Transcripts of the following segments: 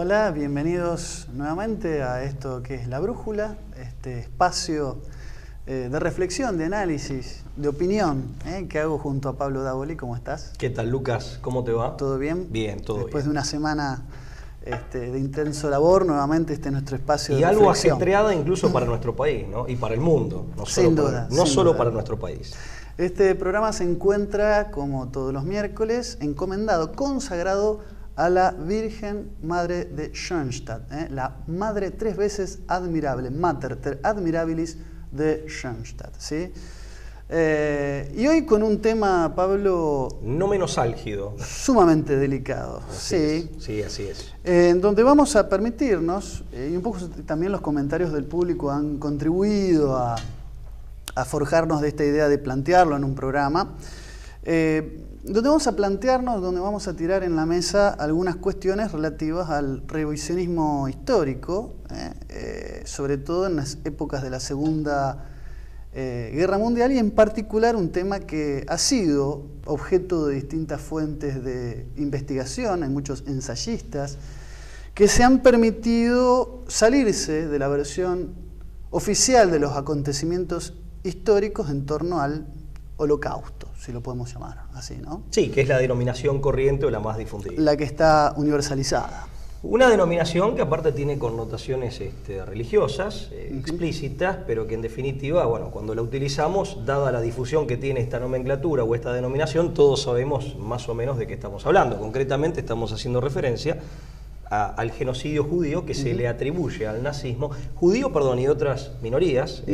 Hola, bienvenidos nuevamente a esto que es La Brújula, este espacio de reflexión, de análisis, de opinión, que hago junto a Pablo Davoli. ¿Cómo estás? ¿Qué tal, Lucas? ¿Cómo te va? ¿Todo bien? Bien, todo Después bien. de una semana de intenso labor, nuevamente este es nuestro espacio de algo reflexión. Ajetreada incluso para nuestro país, ¿no? Y para el mundo, no Sin solo, duda, no sin solo duda. para nuestro país. Este programa se encuentra, como todos los miércoles, encomendado, consagrado a la Virgen Madre de Schoenstatt, la Madre tres veces admirable, Mater ter admirabilis de Schoenstatt, ¿sí? Y hoy con un tema, Pablo, No menos álgido. sumamente delicado, Así es. Sí, así es. en donde vamos a permitirnos, y un poco también los comentarios del público han contribuido a forjarnos de esta idea de plantearlo en un programa, donde vamos a plantearnos, donde vamos a tirar en la mesa algunas cuestiones relativas al revisionismo histórico, sobre todo en las épocas de la Segunda Guerra Mundial, y en particular un tema que ha sido objeto de distintas fuentes de investigación. Hay muchos ensayistas que se han permitido salirse de la versión oficial de los acontecimientos históricos en torno al Holocausto, si lo podemos llamar así, ¿no? Sí, que es la denominación corriente o la más difundida. La que está universalizada. Una denominación que aparte tiene connotaciones religiosas, explícitas, pero que en definitiva, bueno, cuando la utilizamos, dada la difusión que tiene esta nomenclatura o esta denominación, todos sabemos más o menos de qué estamos hablando. Concretamente estamos haciendo referencia al genocidio judío que se le atribuye al nazismo, judío, perdón, y otras minorías,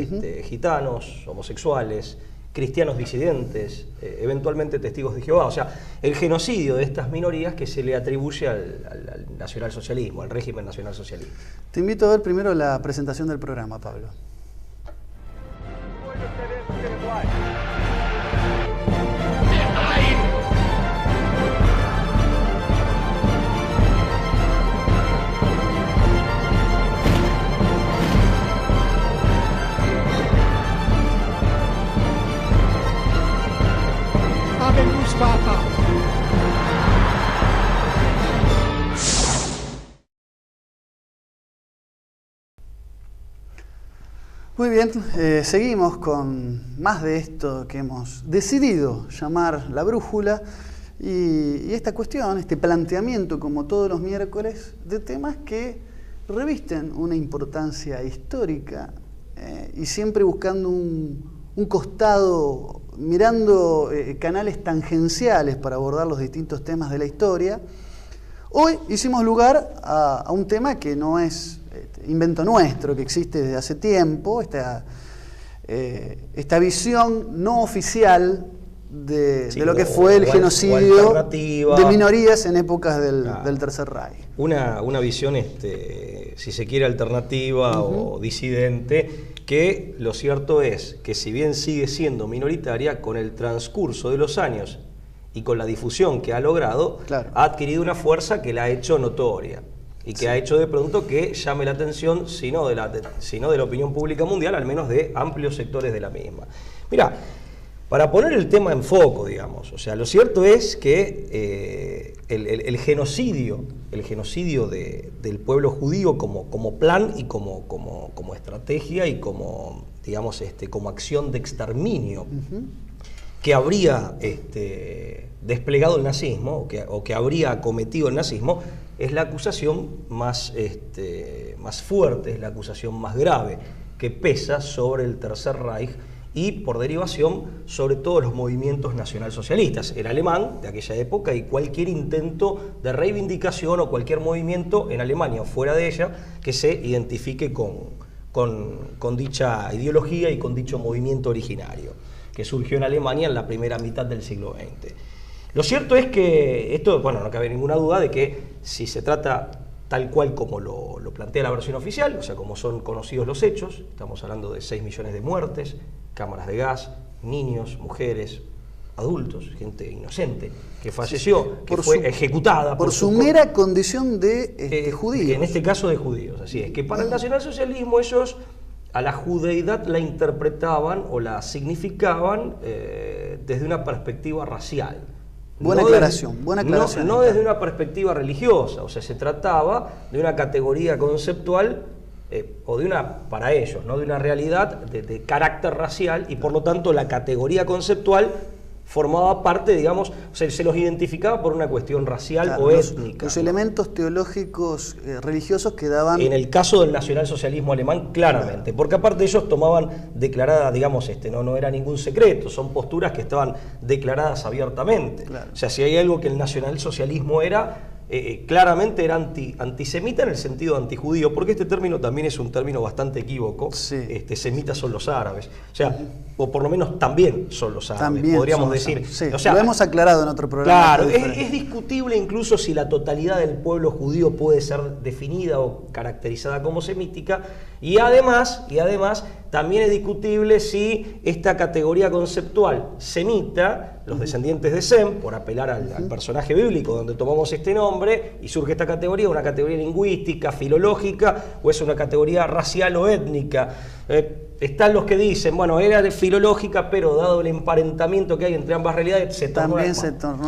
gitanos, homosexuales, cristianos disidentes, eventualmente testigos de Jehová. O sea, el genocidio de estas minorías que se le atribuye al nacionalsocialismo, al régimen nacionalsocialista. Te invito a ver primero la presentación del programa, Pablo. Muy bien, seguimos con más de esto que hemos decidido llamar La Brújula y esta cuestión, este planteamiento, como todos los miércoles, de temas que revisten una importancia histórica y siempre buscando un costado, mirando canales tangenciales para abordar los distintos temas de la historia. Hoy hicimos lugar a un tema que no es invento nuestro, que existe desde hace tiempo, esta visión no oficial de lo que fue el genocidio de minorías en épocas del Tercer Reich. Una visión, si se quiere, alternativa o disidente, que lo cierto es que si bien sigue siendo minoritaria, con el transcurso de los años y con la difusión que ha logrado, claro, ha adquirido una fuerza que la ha hecho notoria y que ha hecho de pronto que llame la atención, si no de la opinión pública mundial, al menos de amplios sectores de la misma. Mirá, para poner el tema en foco, digamos, o sea, lo cierto es que el genocidio del pueblo judío como plan y como estrategia y como, digamos, como acción de exterminio que habría desplegado el nazismo o que habría cometido el nazismo, es la acusación más fuerte, es la acusación más grave que pesa sobre el Tercer Reich y, por derivación, sobre todos los movimientos nacionalsocialistas, el alemán de aquella época y cualquier intento de reivindicación o cualquier movimiento en Alemania o fuera de ella que se identifique con dicha ideología y con dicho movimiento originario que surgió en Alemania en la primera mitad del siglo XX. Lo cierto es que esto, bueno, no cabe ninguna duda de que si se trata tal cual como lo plantea la versión oficial, o sea, como son conocidos los hechos, estamos hablando de 6 millones de muertes, cámaras de gas, niños, mujeres, adultos, gente inocente que falleció, que fue ejecutada por su mera condición de judíos. En este caso de judíos, así es, que para el nacionalsocialismo ellos a la judeidad la interpretaban o la significaban desde una perspectiva racial. Buena aclaración, buena aclaración. No desde una perspectiva religiosa, o sea, se trataba de una categoría conceptual o de una, para ellos, ¿no? De una realidad de carácter racial, y por lo tanto la categoría conceptual formaba parte, digamos, o sea, se los identificaba por una cuestión racial, claro, o étnica. Los elementos teológicos religiosos quedaban... En el caso del nacionalsocialismo alemán, claramente, claro, porque aparte ellos tomaban declarada, digamos, no era ningún secreto, son posturas que estaban declaradas abiertamente. Claro. O sea, si hay algo que el nacionalsocialismo era... claramente era antisemita en el sentido antijudío, porque este término también es un término bastante equívoco. Sí. Semitas son los árabes, o sea, o por lo menos también son los árabes, también podríamos decir. Sí, o sea, lo hemos aclarado en otro programa. Claro, es discutible incluso si la totalidad del pueblo judío puede ser definida o caracterizada como semítica, y además también es discutible si esta categoría conceptual semita, los descendientes de Sem, por apelar al personaje bíblico donde tomamos este nombre, y surge esta categoría, una categoría lingüística, filológica, o es una categoría racial o étnica. Están los que dicen, bueno, era filológica, pero dado el emparentamiento que hay entre ambas realidades, se tornó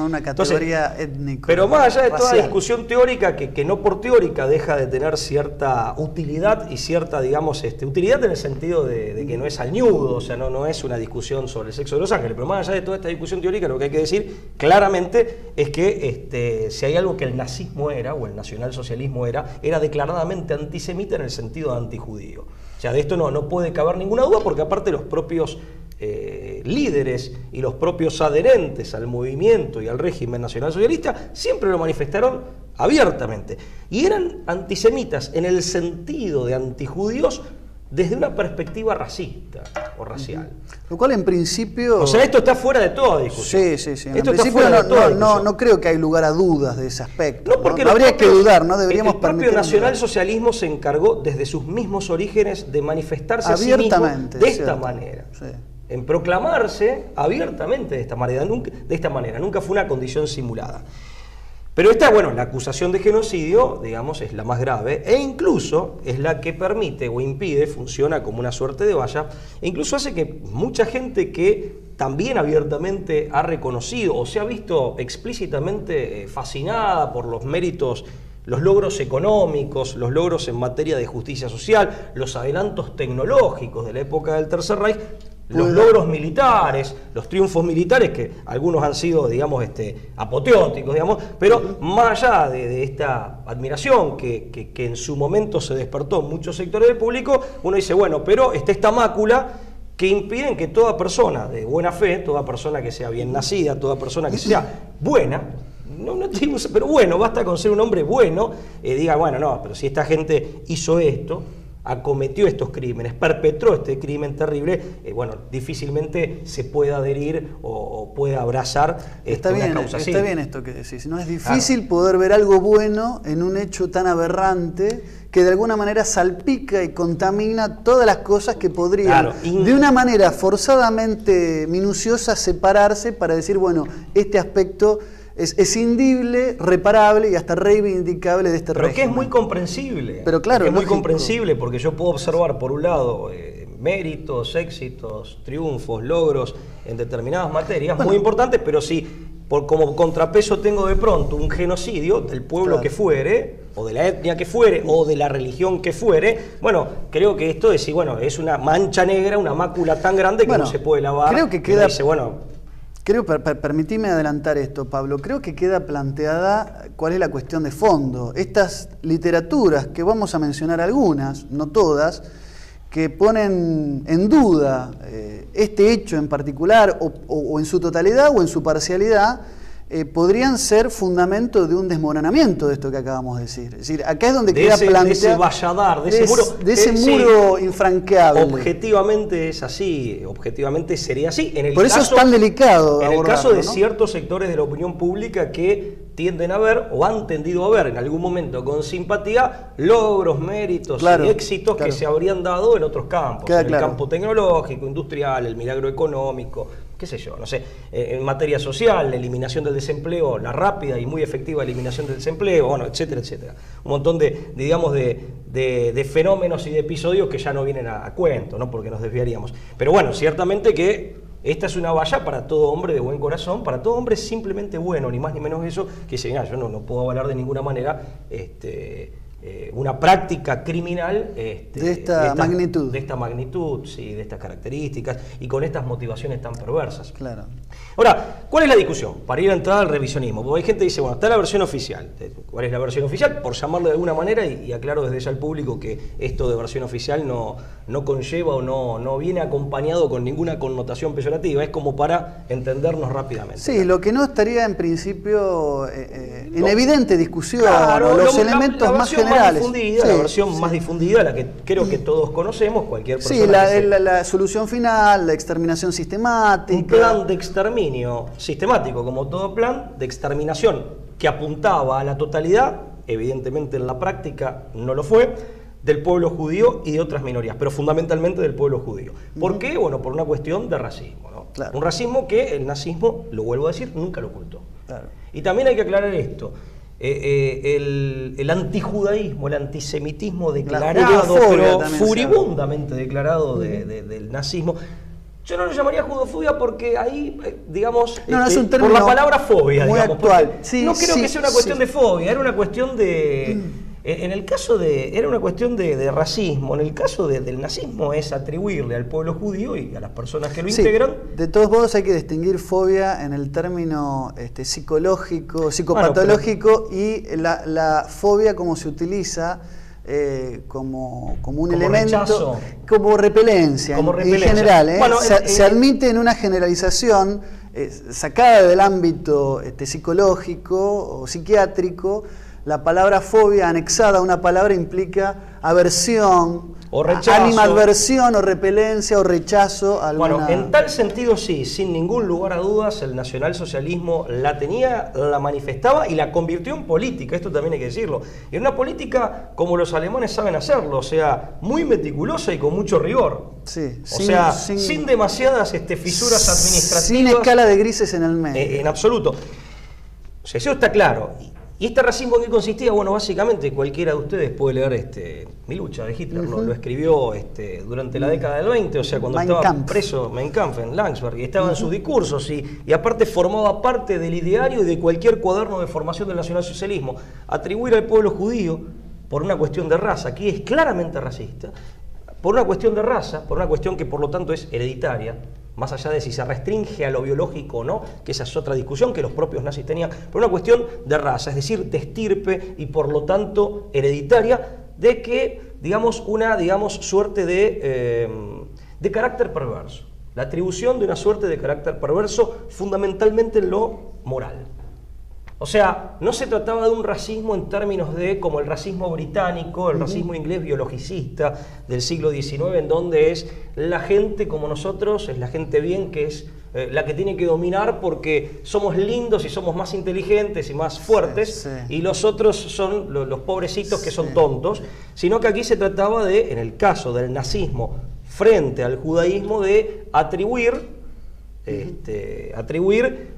una categoría étnica. Pero más allá de toda la discusión teórica, que no por teórica deja de tener cierta utilidad y cierta, digamos, utilidad en el sentido de que no es alñudo, o sea, no es una discusión sobre el sexo de los ángeles, pero más allá de toda esta discusión teórica, lo que hay que decir claramente es que si hay algo que el nazismo era, o el nacionalsocialismo era declaradamente antisemita en el sentido de antijudío. O sea, de esto no puede caber ninguna duda, porque aparte los propios líderes y los propios adherentes al movimiento y al régimen nacionalsocialista siempre lo manifestaron abiertamente. Y eran antisemitas en el sentido de antijudíos desde una perspectiva racista o racial. Lo cual en principio... O sea, esto está fuera de toda discusión. Sí. Esto está fuera de toda discusión. No creo que hay lugar a dudas de ese aspecto. No, porque habría que dudar, no deberíamos permitir... El propio nacionalsocialismo se encargó desde sus mismos orígenes de manifestarse abiertamente, a sí mismo de esta manera. Sí. En proclamarse abiertamente de esta manera. Nunca fue una condición simulada. Pero esta, la acusación de genocidio, digamos, es la más grave, e incluso es la que permite o impide, funciona como una suerte de valla, e incluso hace que mucha gente que también abiertamente ha reconocido o se ha visto explícitamente fascinada por los méritos, los logros económicos, los logros en materia de justicia social, los adelantos tecnológicos de la época del Tercer Reich, los logros militares, los triunfos militares, que algunos han sido, digamos, apoteóticos, digamos, pero más allá de esta admiración que en su momento se despertó en muchos sectores del público, uno dice, pero está esta mácula que impiden que toda persona de buena fe, toda persona que sea bien nacida, toda persona que sea buena, pero bueno, basta con ser un hombre bueno, diga, pero si esta gente hizo esto, acometió estos crímenes, perpetró este crimen terrible, difícilmente se puede adherir o puede abrazar una causa así. Está bien esto que decís, ¿no? Es difícil poder ver algo bueno en un hecho tan aberrante que de alguna manera salpica y contamina todas las cosas que podrían, de una manera forzadamente minuciosa, separarse para decir, este aspecto es escindible, reparable y hasta reivindicable de este régimen. Pero que es muy comprensible. Pero claro, es muy comprensible porque yo puedo observar, por un lado, méritos, éxitos, triunfos, logros en determinadas materias muy importantes, pero si como contrapeso tengo de pronto un genocidio del pueblo que fuere, o de la etnia que fuere, o de la religión que fuere, creo que esto es una mancha negra, una mácula tan grande que no se puede lavar. Creo que queda... Permitime adelantar esto, Pablo. Creo que queda planteada cuál es la cuestión de fondo. Estas literaturas, que vamos a mencionar algunas, no todas, que ponen en duda este hecho en particular, o en su totalidad o en su parcialidad, podrían ser fundamento de un desmoronamiento de esto que acabamos de decir. Es decir, acá es donde queda planteado... De ese valladar, de ese muro infranqueable. Objetivamente es así, objetivamente sería así. Por eso es tan delicado en el caso de ciertos sectores de la opinión pública que tienden a ver, o han tendido a ver en algún momento con simpatía, logros, méritos y éxitos que se habrían dado en otros campos. En el campo tecnológico, industrial, el milagro económico, qué sé yo, en materia social, la eliminación del desempleo, la rápida y muy efectiva eliminación del desempleo, etcétera, etcétera. Un montón de fenómenos y de episodios que ya no vienen a cuento, ¿no? Porque nos desviaríamos. Pero ciertamente que esta es una valla para todo hombre de buen corazón, para todo hombre simplemente bueno, ni más ni menos eso, que dice, mira, yo no puedo avalar de ninguna manera una práctica criminal de esta magnitud. De esta magnitud, sí, de estas características y con estas motivaciones tan perversas. Claro. Ahora, ¿cuál es la discusión? Para ir a entrar al revisionismo. Porque hay gente que dice, bueno, está la versión oficial. ¿Cuál es la versión oficial? Por llamarlo de alguna manera, y aclaro desde ya al público que esto de versión oficial no conlleva o no viene acompañado con ninguna connotación peyorativa. Es como para entendernos rápidamente. Sí, lo que no estaría en principio en evidente discusión, claro, los elementos más generales. La versión más difundida, la que creo que todos conocemos, cualquier persona. Sí, la solución final, la exterminación sistemática. Un plan de exterminio sistemático, como todo plan de exterminación que apuntaba a la totalidad, evidentemente en la práctica no lo fue, del pueblo judío y de otras minorías, pero fundamentalmente del pueblo judío. ¿Por qué? Bueno, por una cuestión de racismo, ¿no? Claro. Un racismo que el nazismo, lo vuelvo a decir, nunca lo ocultó. Claro. Y también hay que aclarar esto. El antijudaísmo, el antisemitismo declarado, pero furibundamente declarado del nazismo. Yo no lo llamaría judofobia porque ahí, digamos, es un por la palabra fobia, muy digamos. Actual. Sí, no creo que sea una cuestión de fobia, era una cuestión de... En el caso era una cuestión de racismo. En el caso del nazismo es atribuirle al pueblo judío y a las personas que lo integran. De todos modos hay que distinguir fobia en el término psicológico, psicopatológico, y la fobia como se utiliza como un elemento, rechazo. como repelencia, en general. Bueno, se admite en una generalización sacada del ámbito psicológico o psiquiátrico. La palabra fobia anexada a una palabra implica aversión, o rechazo, animadversión o repelencia o rechazo a alguna... Bueno, en tal sentido sí, sin ningún lugar a dudas, el nacionalsocialismo la tenía, la manifestaba y la convirtió en política, esto también hay que decirlo. Y en una política como los alemanes saben hacerlo, o sea, muy meticulosa y con mucho rigor. Sí, sin demasiadas fisuras administrativas. Sin escala de grises en el medio. En absoluto. O sea, eso está claro. ¿Y este racismo en qué consistía? Bueno, básicamente cualquiera de ustedes puede leer Mi lucha de Hitler, lo escribió durante la década del 20, o sea, cuando estaba preso Mein Kampf en Landsberg, y estaba en sus discursos, y aparte formaba parte del ideario y de cualquier cuaderno de formación del nacionalsocialismo. Atribuir al pueblo judío por una cuestión de raza, que es claramente racista, por una cuestión de raza, por una cuestión que por lo tanto es hereditaria, más allá de si se restringe a lo biológico o no, que esa es otra discusión que los propios nazis tenían, por una cuestión de raza, es decir, de estirpe y por lo tanto hereditaria, de que, digamos, una suerte de carácter perverso. La atribución de una suerte de carácter perverso fundamentalmente en lo moral. O sea, no se trataba de un racismo en términos de como el racismo británico, el racismo inglés biologicista del siglo XIX, en donde es la gente como nosotros, es la gente bien que es la que tiene que dominar porque somos lindos y somos más inteligentes y más fuertes, y los otros son los pobrecitos que son tontos, sino que aquí se trataba de, en el caso del nazismo frente al judaísmo, de atribuir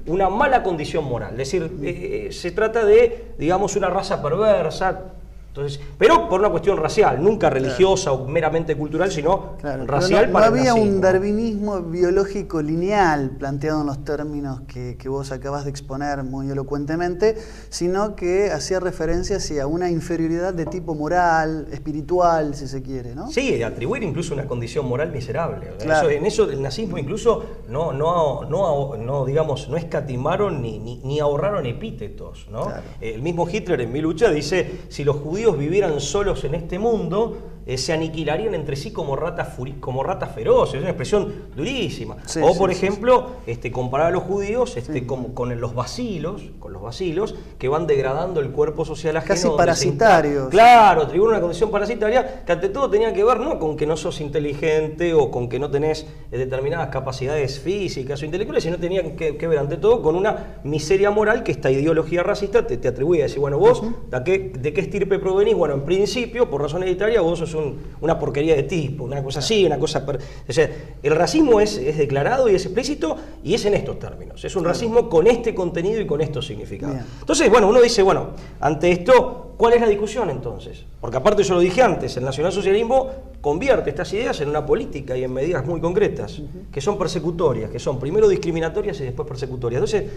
una mala condición moral, es decir, se trata de, digamos, una raza perversa, entonces, pero por una cuestión racial, nunca religiosa o meramente cultural, sino racial. No había un darwinismo biológico lineal planteado en los términos que vos acabas de exponer muy elocuentemente, sino que hacía referencia hacia una inferioridad de tipo moral, espiritual, si se quiere, ¿no? Sí, atribuir incluso una condición moral miserable. Claro. En eso el nazismo incluso no escatimaron ni ahorraron epítetos, ¿no? Claro. El mismo Hitler en Mi lucha dice, si los judíos vivieran solos en este mundo, se aniquilarían entre sí como ratas feroces. Es una expresión durísima. Sí, por ejemplo, comparar a los judíos con los bacilos, que van degradando el cuerpo social ajeno. Casi parasitarios. Claro, atribuyen una condición parasitaria que ante todo tenía que ver no con que no sos inteligente o con que no tenés determinadas capacidades físicas o intelectuales, sino tenía que ver ante todo con una miseria moral que esta ideología racista te atribuye a decir, bueno, vos, ¿de qué estirpe provenís? Bueno, en principio, por razón hereditaria, vos sos una porquería de tipo, una cosa así, una cosa... O sea, el racismo es declarado y es explícito y es en estos términos. Es un racismo con este contenido y con estos significados. Bien. Entonces, bueno, uno dice, bueno, ante esto, ¿cuál es la discusión entonces? Porque aparte yo lo dije antes, el nacionalsocialismo convierte estas ideas en una política y en medidas muy concretas, que son persecutorias, que son primero discriminatorias y después persecutorias. Entonces,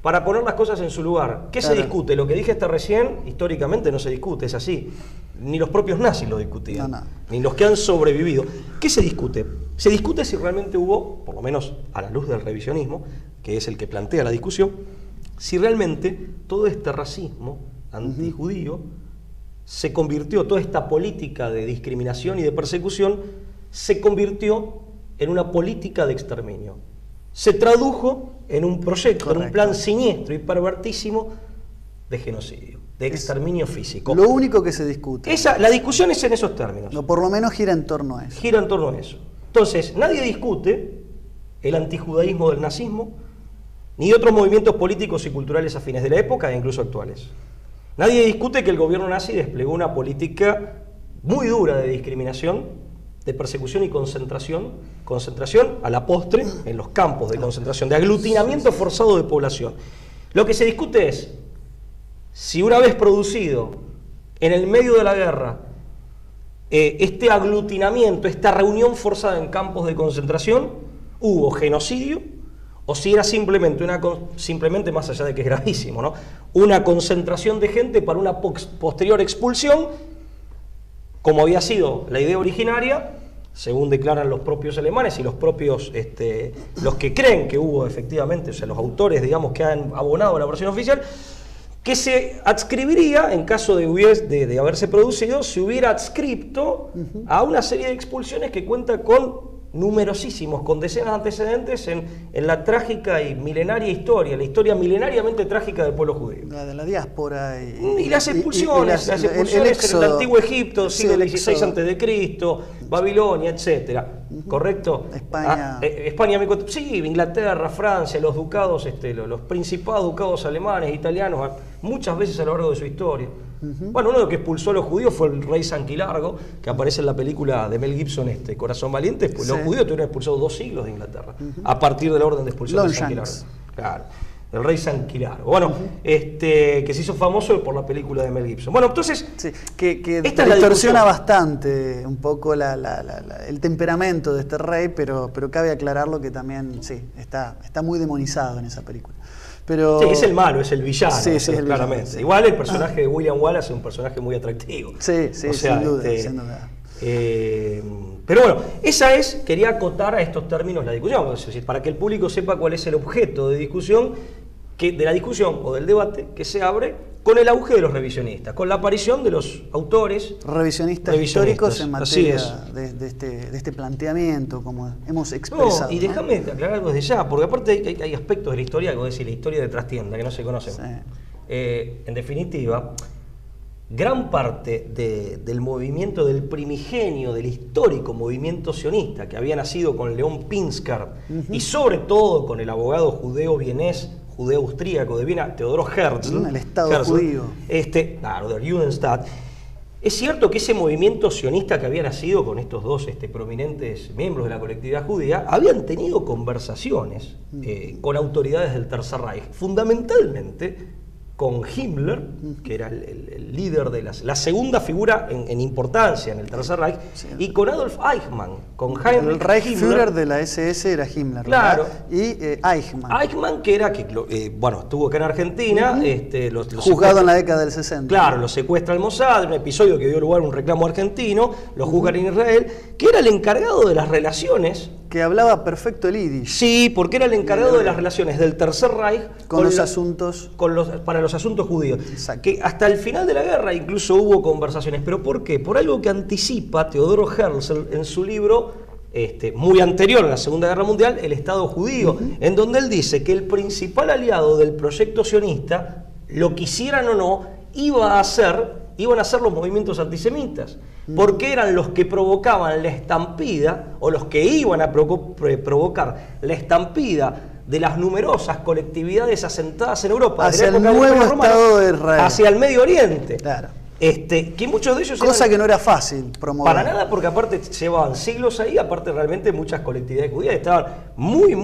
para poner las cosas en su lugar, ¿qué se discute? Lo que dije hasta recién, históricamente no se discute, es así. Ni los propios nazis lo discutían, ni los que han sobrevivido. ¿Qué se discute? Se discute si realmente hubo, por lo menos a la luz del revisionismo, que es el que plantea la discusión, si realmente todo este racismo antijudío se convirtió, toda esta política de discriminación y de persecución, se convirtió en una política de exterminio. Se tradujo en un proyecto, en un plan siniestro y pervertísimo de genocidio, de exterminio físico. Lo único que se discute. La discusión es en esos términos. O por lo menos gira en torno a eso. Gira en torno a eso. Entonces, nadie discute el antijudaísmo del nazismo, ni de otros movimientos políticos y culturales afines de la época e incluso actuales. Nadie discute que el gobierno nazi desplegó una política muy dura de discriminación, de persecución y concentración a la postre en los campos de concentración, de aglutinamiento forzado de población. Lo que se discute es si una vez producido en el medio de la guerra este aglutinamiento, esta reunión forzada en campos de concentración, hubo genocidio o si era simplemente más allá de que es gravísimo, ¿no? Una concentración de gente para una posterior expulsión, como había sido la idea originaria, según declaran los propios alemanes y los propios, los que creen que hubo efectivamente, o sea, los autores, digamos, que han abonado la versión oficial, que se adscribiría, en caso de haberse producido, se hubiera adscripto a una serie de expulsiones que cuenta con numerosísimos, con decenas de antecedentes en la trágica y milenaria historia, la historia milenariamente trágica del pueblo judío. La de la diáspora y las expulsiones, las expulsiones en el antiguo Egipto, siglo XVI a.C., Babilonia, etcétera. ¿Correcto? España. España, sí, Inglaterra, Francia, los ducados, los principados ducados alemanes, italianos, muchas veces a lo largo de su historia. Bueno, uno de los que expulsó a los judíos fue el rey Sanquilargo, que aparece en la película de Mel Gibson, Corazón Valiente. Pues los judíos tuvieron expulsados 2 siglos de Inglaterra, a partir de la orden de expulsión de Sanquilargo. Claro, el rey Sanquilargo. Bueno, que se hizo famoso por la película de Mel Gibson. Bueno, entonces, sí, que distorsiona bastante un poco el temperamento de este rey, pero cabe aclararlo que también, sí, está muy demonizado en esa película. Pero... Sí, es el malo, es el villano, sí, el claramente. villano, sí. Igual el personaje de William Wallace es un personaje muy atractivo. Sí, o sea, sin duda, sin duda. Pero bueno, quería acotar a estos términos la discusión, es decir, para que el público sepa cuál es el objeto de discusión, de la discusión o del debate que se abre con el auge de los revisionistas, con la aparición de los autores revisionistas históricos en materia de este planteamiento, como hemos expresado. No, y déjame aclarar algo desde ya, porque aparte hay aspectos de la historia, como decir, la historia de trastienda, que no se conocen. Sí. En definitiva, gran parte del movimiento, del primigenio, del histórico movimiento sionista, que había nacido con León Pinsker, y sobre todo con el abogado judeo-vienés, judeo-austríaco de Viena, Teodoro Herzl, el Estado judío. Claro, del Judenstaat. Es cierto que ese movimiento sionista que había nacido con estos dos prominentes miembros de la colectividad judía, habían tenido conversaciones con autoridades del Tercer Reich, fundamentalmente con Himmler, que era el líder de la segunda figura en importancia en el Tercer Reich, y con Adolf Eichmann, con Heinrich el Reichsführer de la SS era Himmler, claro, ¿verdad? Y Eichmann. Eichmann, que estuvo acá en Argentina, juzgado en la década del 60. Claro, lo secuestra el Mossad, un episodio que dio lugar a un reclamo argentino, lo juzgan en Israel, que era el encargado de las relaciones. Que hablaba perfecto el yiddish. Sí, porque era el encargado de las relaciones del Tercer Reich con los asuntos para los asuntos judíos. Exacto. Que hasta el final de la guerra incluso hubo conversaciones. ¿Pero por qué? Por algo que anticipa Teodoro Herzl en su libro muy anterior a la Segunda Guerra Mundial, El Estado Judío, en donde él dice que el principal aliado del proyecto sionista, lo quisieran o no, iban a ser los movimientos antisemitas, porque eran los que provocaban la estampida, o los que iban a provocar la estampida de las numerosas colectividades asentadas en Europa, hacia el nuevo Estado de Israel, hacia el Medio Oriente. Claro. que muchos de ellos Cosa que no era fácil promover. Para nada, porque aparte llevaban siglos ahí, aparte realmente muchas colectividades judías estaban muy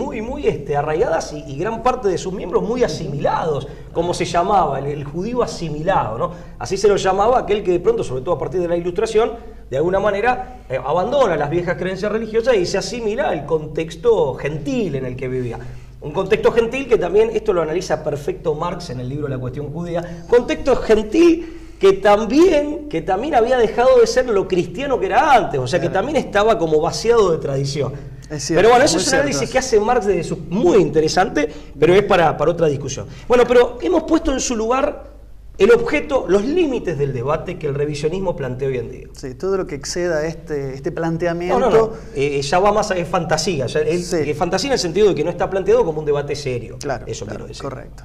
arraigadas y gran parte de sus miembros muy asimilados, como se llamaba, el judío asimilado, ¿no? Así se lo llamaba aquel que de pronto, sobre todo a partir de la Ilustración, de alguna manera abandona las viejas creencias religiosas y se asimila al contexto gentil en el que vivía. Un contexto gentil que también, esto lo analiza perfecto Marx en el libro La cuestión judía, contexto gentil que también había dejado de ser lo cristiano que era antes, o sea que también estaba como vaciado de tradición. Es cierto, pero bueno, eso es un cierto. análisis que hace Marx desde su, muy interesante, pero es para otra discusión. Bueno, pero hemos puesto en su lugar el objeto, los límites del debate que el revisionismo plantea hoy en día. Sí, todo lo que exceda este planteamiento... No. Ya va más, es fantasía, es fantasía en el sentido de que no está planteado como un debate serio. Claro, eso quiero decir. Correcto.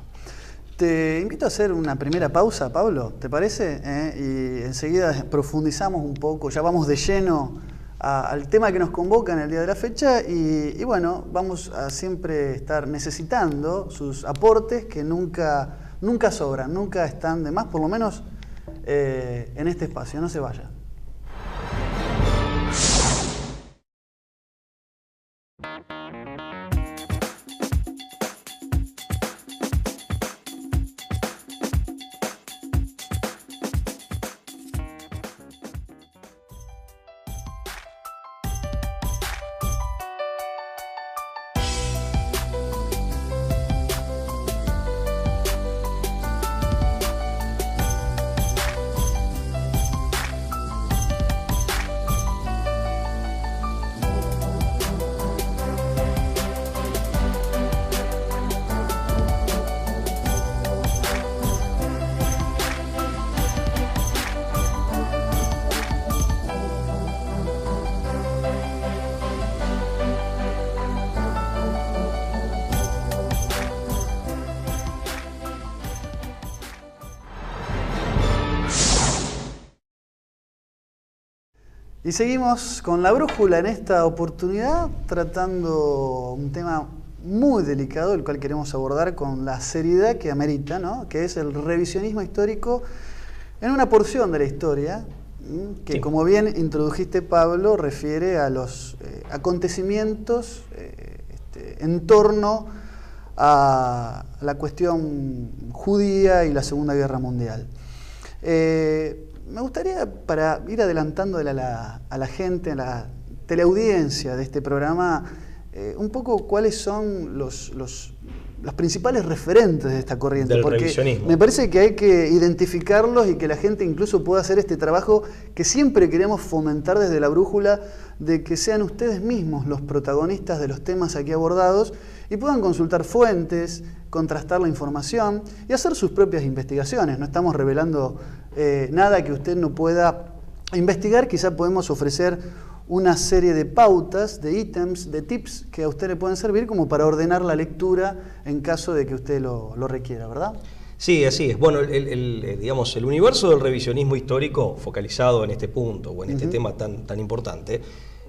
Te invito a hacer una primera pausa, Pablo, ¿te parece? Y enseguida profundizamos un poco, ya vamos de lleno al tema que nos convoca en el día de la fecha y bueno, vamos a siempre estar necesitando sus aportes que nunca sobran, nunca están de más, por lo menos en este espacio, no se vaya. Y seguimos con la brújula en esta oportunidad, tratando un tema muy delicado, el cual queremos abordar con la seriedad que amerita, ¿no? Que es el revisionismo histórico en una porción de la historia, que sí, como bien introdujiste, Pablo, refiere a los acontecimientos en torno a la cuestión judía y la Segunda Guerra Mundial. Me gustaría, para ir adelantando a la gente, a la teleaudiencia de este programa, un poco cuáles son los principales referentes de esta corriente. Del porque revisionismo. Me parece que hay que identificarlos y que la gente incluso pueda hacer este trabajo que siempre queremos fomentar desde la brújula, de que sean ustedes mismos los protagonistas de los temas aquí abordados y puedan consultar fuentes, contrastar la información y hacer sus propias investigaciones. No estamos revelando nada que usted no pueda investigar. Quizá podemos ofrecer una serie de pautas, de ítems, de tips que a usted le pueden servir como para ordenar la lectura en caso de que usted lo requiera, ¿verdad? Sí, así es. Bueno, digamos, el universo del revisionismo histórico focalizado en este punto o en este tema tan importante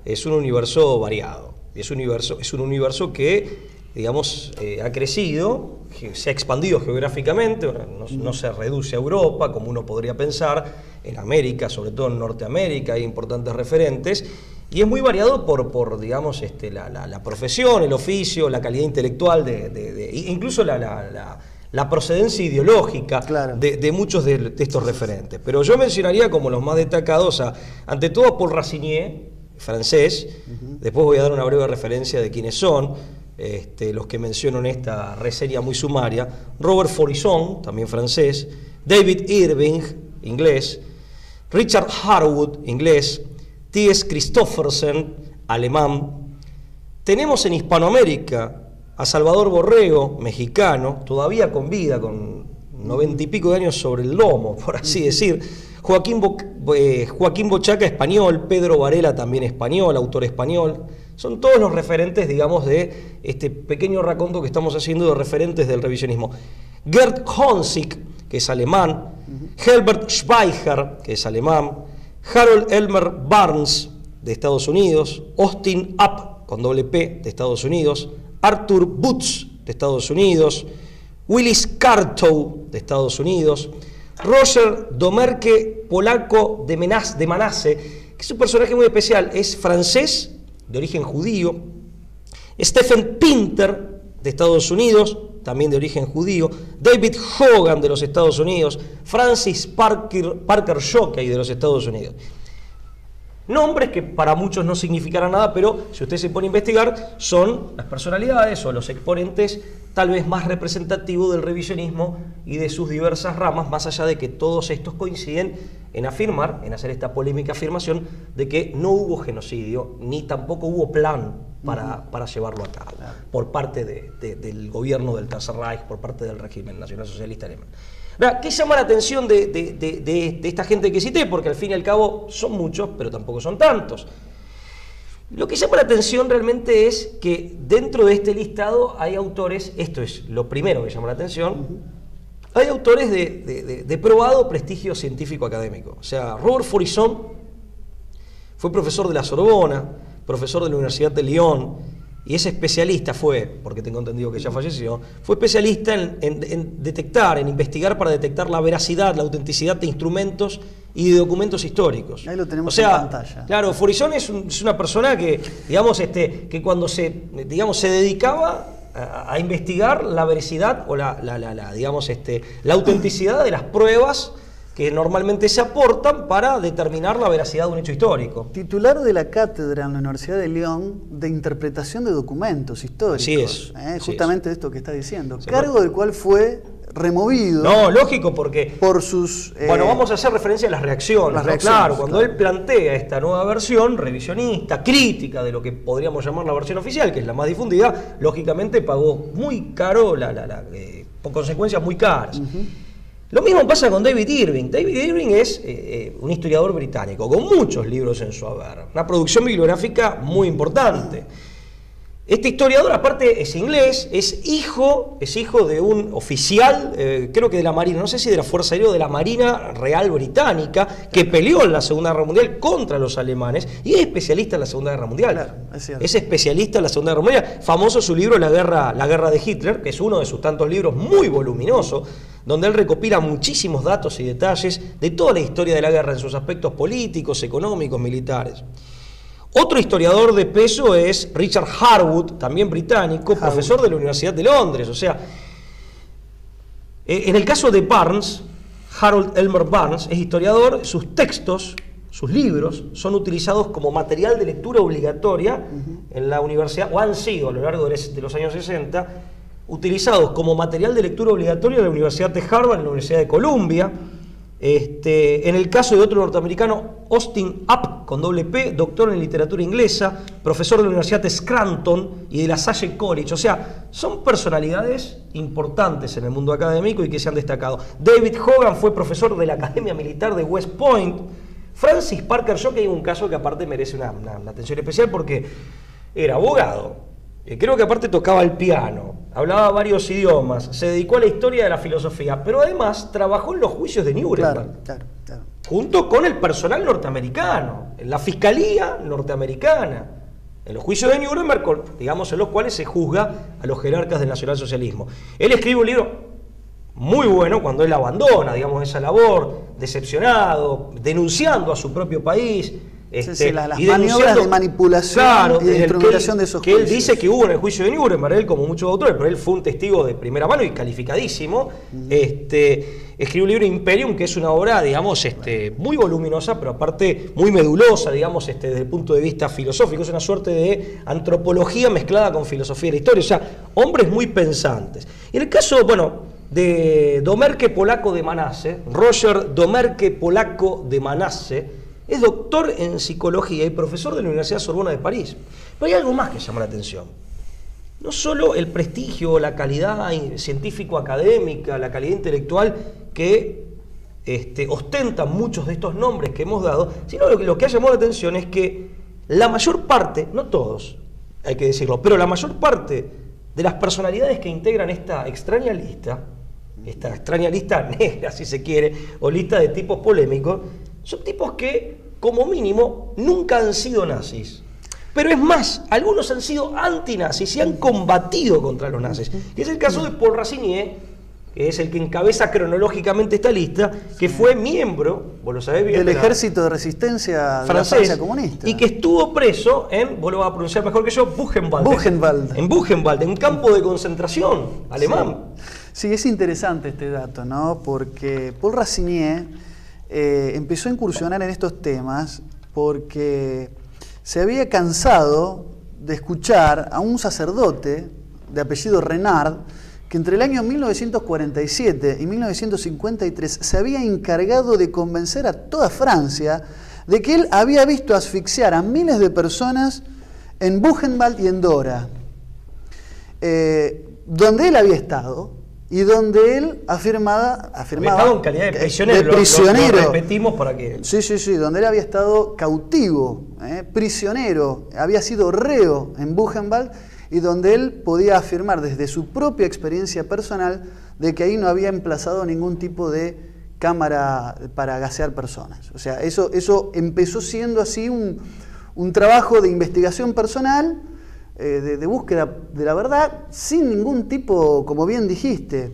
es un universo variado. Es un universo que, digamos, ha crecido, se ha expandido geográficamente, no se reduce a Europa, como uno podría pensar. En América, sobre todo en Norteamérica, hay importantes referentes, y es muy variado por digamos, la profesión, el oficio, la calidad intelectual, incluso la procedencia ideológica, claro, de muchos de estos referentes. Pero yo mencionaría como los más destacados, ante todo, Paul Racinier, francés. Después voy a dar una breve referencia de quiénes son los que menciono en esta reseña muy sumaria. Robert Faurisson, también francés. David Irving, inglés. Richard Harwood, inglés. T.S. Christoffersen, alemán. Tenemos en Hispanoamérica a Salvador Borrego, mexicano, todavía con vida, con 90 y pico de años sobre el lomo, por así decir. Joaquín Bochaca, español. Pedro Varela, también español, autor español. Son todos los referentes, digamos, de este pequeño raconto que estamos haciendo de referentes del revisionismo. Gerd Honzig, que es alemán. Herbert Speicher, que es alemán. Harold Elmer Barnes, de Estados Unidos. Austin App, con doble P, de Estados Unidos. Arthur Boots, de Estados Unidos. Willis Carto, de Estados Unidos. Roger Domerque Polaco de Manasse, que es un personaje muy especial, es francés, de origen judío. Stephen Pinter, de Estados Unidos, también de origen judío. David Hogan, de los Estados Unidos. Francis Parker Jockey, de los Estados Unidos. Nombres que para muchos no significarán nada, pero si usted se pone a investigar, son las personalidades o los exponentes tal vez más representativos del revisionismo y de sus diversas ramas, más allá de que todos estos coinciden en afirmar, en hacer esta polémica afirmación de que no hubo genocidio, ni tampoco hubo plan para llevarlo a cabo por parte del gobierno del Tercer Reich, por parte del régimen nacionalsocialista alemán. ¿Qué llama la atención de esta gente que cité? Porque al fin y al cabo son muchos, pero tampoco son tantos. Lo que llama la atención realmente es que dentro de este listado hay autores, esto es lo primero que llama la atención, hay autores de probado prestigio científico académico. O sea, Robert Faurisson fue profesor de la Sorbona, profesor de la Universidad de Lyon, y ese especialista porque tengo entendido que ya falleció, fue especialista en detectar, en investigar para detectar la veracidad, la autenticidad de instrumentos y de documentos históricos. Ahí lo tenemos en pantalla. Claro, Faurisson es una persona que, digamos, que cuando se dedicaba a investigar la veracidad o la autenticidad de las pruebas que normalmente se aportan para determinar la veracidad de un hecho histórico. Titular de la cátedra en la Universidad de Lyon de interpretación de documentos históricos. Así es. Justamente esto que está diciendo. Cargo del cual fue removido. No, lógico, porque por sus... bueno, vamos a hacer referencia a las reacciones. Claro, cuando él plantea esta nueva versión revisionista, crítica de lo que podríamos llamar la versión oficial, que es la más difundida, lógicamente pagó muy caro, por consecuencias muy caras. Lo mismo pasa con David Irving. David Irving es un historiador británico con muchos libros en su haber, una producción bibliográfica muy importante. Este historiador, aparte, es inglés, es hijo de un oficial, creo que de la Marina, no sé si de la Fuerza Aérea o de la Marina Real Británica, que peleó en la Segunda Guerra Mundial contra los alemanes y es especialista en la Segunda Guerra Mundial. Claro, es especialista en la Segunda Guerra Mundial. Famoso su libro La Guerra de Hitler, que es uno de sus tantos libros muy voluminoso, donde él recopila muchísimos datos y detalles de toda la historia de la guerra en sus aspectos políticos, económicos, militares. Otro historiador de peso es Richard Harwood, también británico, profesor de la Universidad de Londres. O sea, en el caso de Barnes, Harold Elmer Barnes es historiador, sus textos, sus libros, son utilizados como material de lectura obligatoria en la universidad, o han sido a lo largo de los años 60, utilizados como material de lectura obligatoria en la Universidad de Harvard, en la Universidad de Columbia. En el caso de otro norteamericano, Austin App, con doble P, doctor en literatura inglesa, profesor de la Universidad de Scranton y de la Sage College. O sea, son personalidades importantes en el mundo académico y que se han destacado. David Hogan fue profesor de la Academia Militar de West Point. Francis Parker Jockey hay un caso que aparte merece una atención especial porque era abogado. Creo que aparte tocaba el piano, hablaba varios idiomas, se dedicó a la historia de la filosofía, pero además trabajó en los juicios de Nuremberg, claro. Junto con el personal norteamericano, en la fiscalía norteamericana, en los juicios de Nuremberg, digamos, en los cuales se juzga a los jerarcas del nacionalsocialismo. Él escribe un libro muy bueno cuando él abandona, digamos, esa labor, decepcionado, denunciando a su propio país. Las maniobras de manipulación y de instrumentación de esos juicios. Él dice que hubo en el juicio de Nuremberg, él como muchos autores, pero él fue un testigo de primera mano y calificadísimo. Escribió un libro, Imperium, que es una obra, digamos, muy voluminosa, pero aparte muy medulosa, digamos, desde el punto de vista filosófico. Es una suerte de antropología mezclada con filosofía de la historia. O sea, hombres muy pensantes. Y en el caso, de Domerque Polaco de Manasse, Roger Domerque Polaco de Manasse, es doctor en psicología y profesor de la Universidad Sorbona de París. Pero hay algo más que llama la atención. No solo el prestigio, la calidad científico-académica, la calidad intelectual que ostentan muchos de estos nombres que hemos dado, sino lo que ha llamado la atención es que la mayor parte, no todos, hay que decirlo, pero la mayor parte de las personalidades que integran esta extraña lista negra, si se quiere, o lista de tipos polémicos, son tipos que, como mínimo, nunca han sido nazis. Pero es más, algunos han sido antinazis y han combatido contra los nazis. Que es el caso de Paul Racinier, que es el que encabeza cronológicamente esta lista, que fue miembro, vos lo sabés bien, del ejército de resistencia de la francés, Francia comunista. y que estuvo preso en, vos lo vas a pronunciar mejor que yo, Buchenwald. En Buchenwald, en un campo de concentración alemán. Sí, es interesante este dato, ¿no? Porque Paul Racinier empezó a incursionar en estos temas porque se había cansado de escuchar a un sacerdote de apellido Renard, que entre el año 1947 y 1953 se había encargado de convencer a toda Francia de que él había visto asfixiar a miles de personas en Buchenwald y en Dora, donde él había estado y donde él afirmaba había estado en calidad de prisionero. Lo repetimos para que... Sí, donde él había estado cautivo, prisionero, había sido reo en Buchenwald, y donde él podía afirmar desde su propia experiencia personal de que ahí no había emplazado ningún tipo de cámara para gasear personas. O sea, eso empezó siendo así un trabajo de investigación personal, de búsqueda de la verdad, sin ningún tipo, como bien dijiste,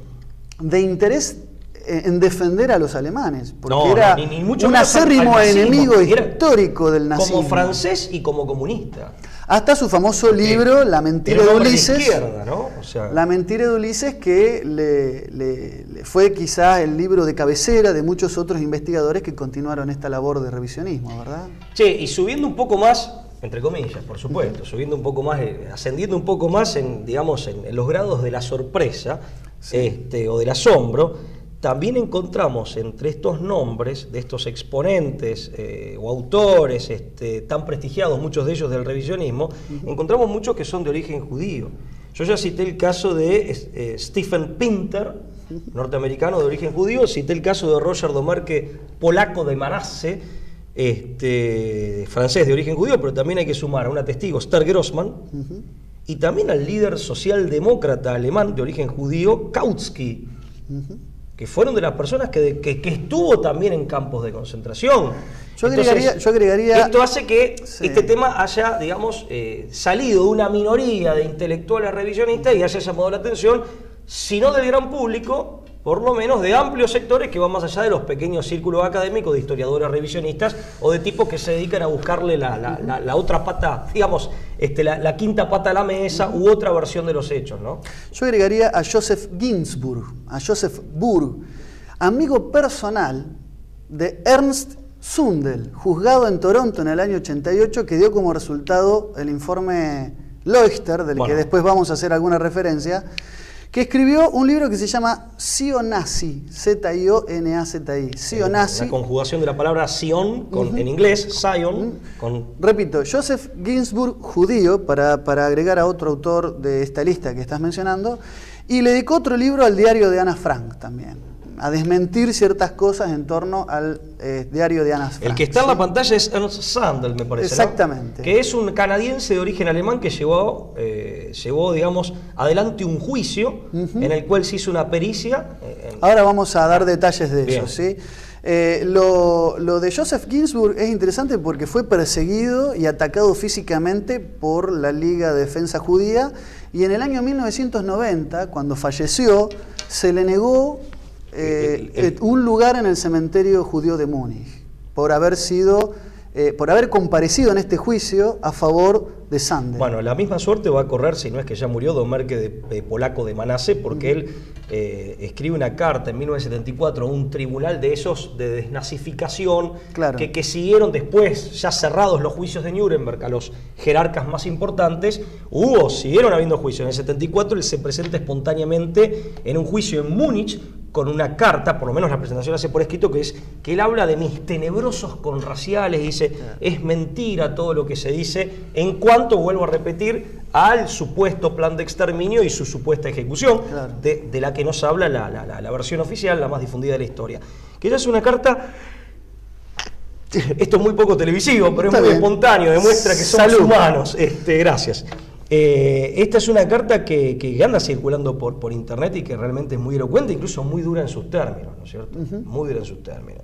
de interés en defender a los alemanes, porque era ni mucho un acérrimo enemigo histórico del nazismo. Como francés y como comunista. Hasta su famoso libro, La mentira de Ulises. Izquierda, ¿no? O sea, La mentira de Ulises, que le fue quizá el libro de cabecera de muchos otros investigadores que continuaron esta labor de revisionismo, ¿verdad? Che, y subiendo un poco más, entre comillas, por supuesto, subiendo un poco más, ascendiendo un poco más en, digamos, en los grados de la sorpresa, sí, o del asombro, también encontramos entre estos nombres de estos exponentes o autores tan prestigiados, muchos de ellos del revisionismo, encontramos muchos que son de origen judío. Yo ya cité el caso de Stephen Pinter, norteamericano de origen judío, cité el caso de Roger Domergue, polaco de Manasse, francés de origen judío, pero también hay que sumar a una testigo, Esther Grossman, y también al líder socialdemócrata alemán de origen judío, Kautsky, que fueron de las personas que estuvo también en campos de concentración. Yo agregaría... Esto hace que este tema haya, digamos, salido de una minoría de intelectuales revisionistas y haya llamado la atención, si no del gran público, por lo menos de amplios sectores que van más allá de los pequeños círculos académicos de historiadores revisionistas o de tipos que se dedican a buscarle la otra pata, digamos, la quinta pata a la mesa u otra versión de los hechos, ¿no? Yo agregaría a Joseph Ginsburg, amigo personal de Ernst Zundel, juzgado en Toronto en el año 88, que dio como resultado el informe Leuchter, del que después vamos a hacer alguna referencia, que escribió un libro que se llama Zionazi, Z-I-O-N-A-Z-I. Zionazi. La conjugación de la palabra Zion, en inglés, Zion. Repito, Joseph Ginsburg, judío, para agregar a otro autor de esta lista que estás mencionando, y le dedicó otro libro al diario de Ana Frank también, a desmentir ciertas cosas en torno al diario de Ana Frank. El que está en la pantalla es Ernst Zundel, me parece. Exactamente. ¿No? Que es un canadiense de origen alemán que llevó, digamos, adelante un juicio en el cual se hizo una pericia. Ahora vamos a dar detalles de eso, ¿sí? Lo de Joseph Ginsburg es interesante porque fue perseguido y atacado físicamente por la Liga de Defensa Judía, y en el año 1990, cuando falleció, se le negó un lugar en el cementerio judío de Múnich por haber comparecido en este juicio a favor de Zundel. Bueno, la misma suerte va a correr, si no es que ya murió, Domergue, polaco de Manasse, porque él escribe una carta en 1974 a un tribunal de esos de desnazificación, claro, que siguieron después, ya cerrados los juicios de Nuremberg, a los jerarcas más importantes. Siguieron habiendo juicios. En el 74 él se presenta espontáneamente en un juicio en Múnich con una carta, por lo menos la presentación la hace por escrito, que es que él habla de mis tenebrosos conraciales, dice, es mentira todo lo que se dice en cuanto, vuelvo a repetir, al supuesto plan de exterminio y su supuesta ejecución, claro, de la que nos habla la versión oficial, la más difundida de la historia. Que ella es una carta, esto es muy poco televisivo, pero es muy espontáneo, demuestra que somos humanos. Gracias. Esta es una carta que anda circulando por internet y que realmente es muy elocuente, incluso muy dura en sus términos, ¿no es cierto? Muy dura en sus términos.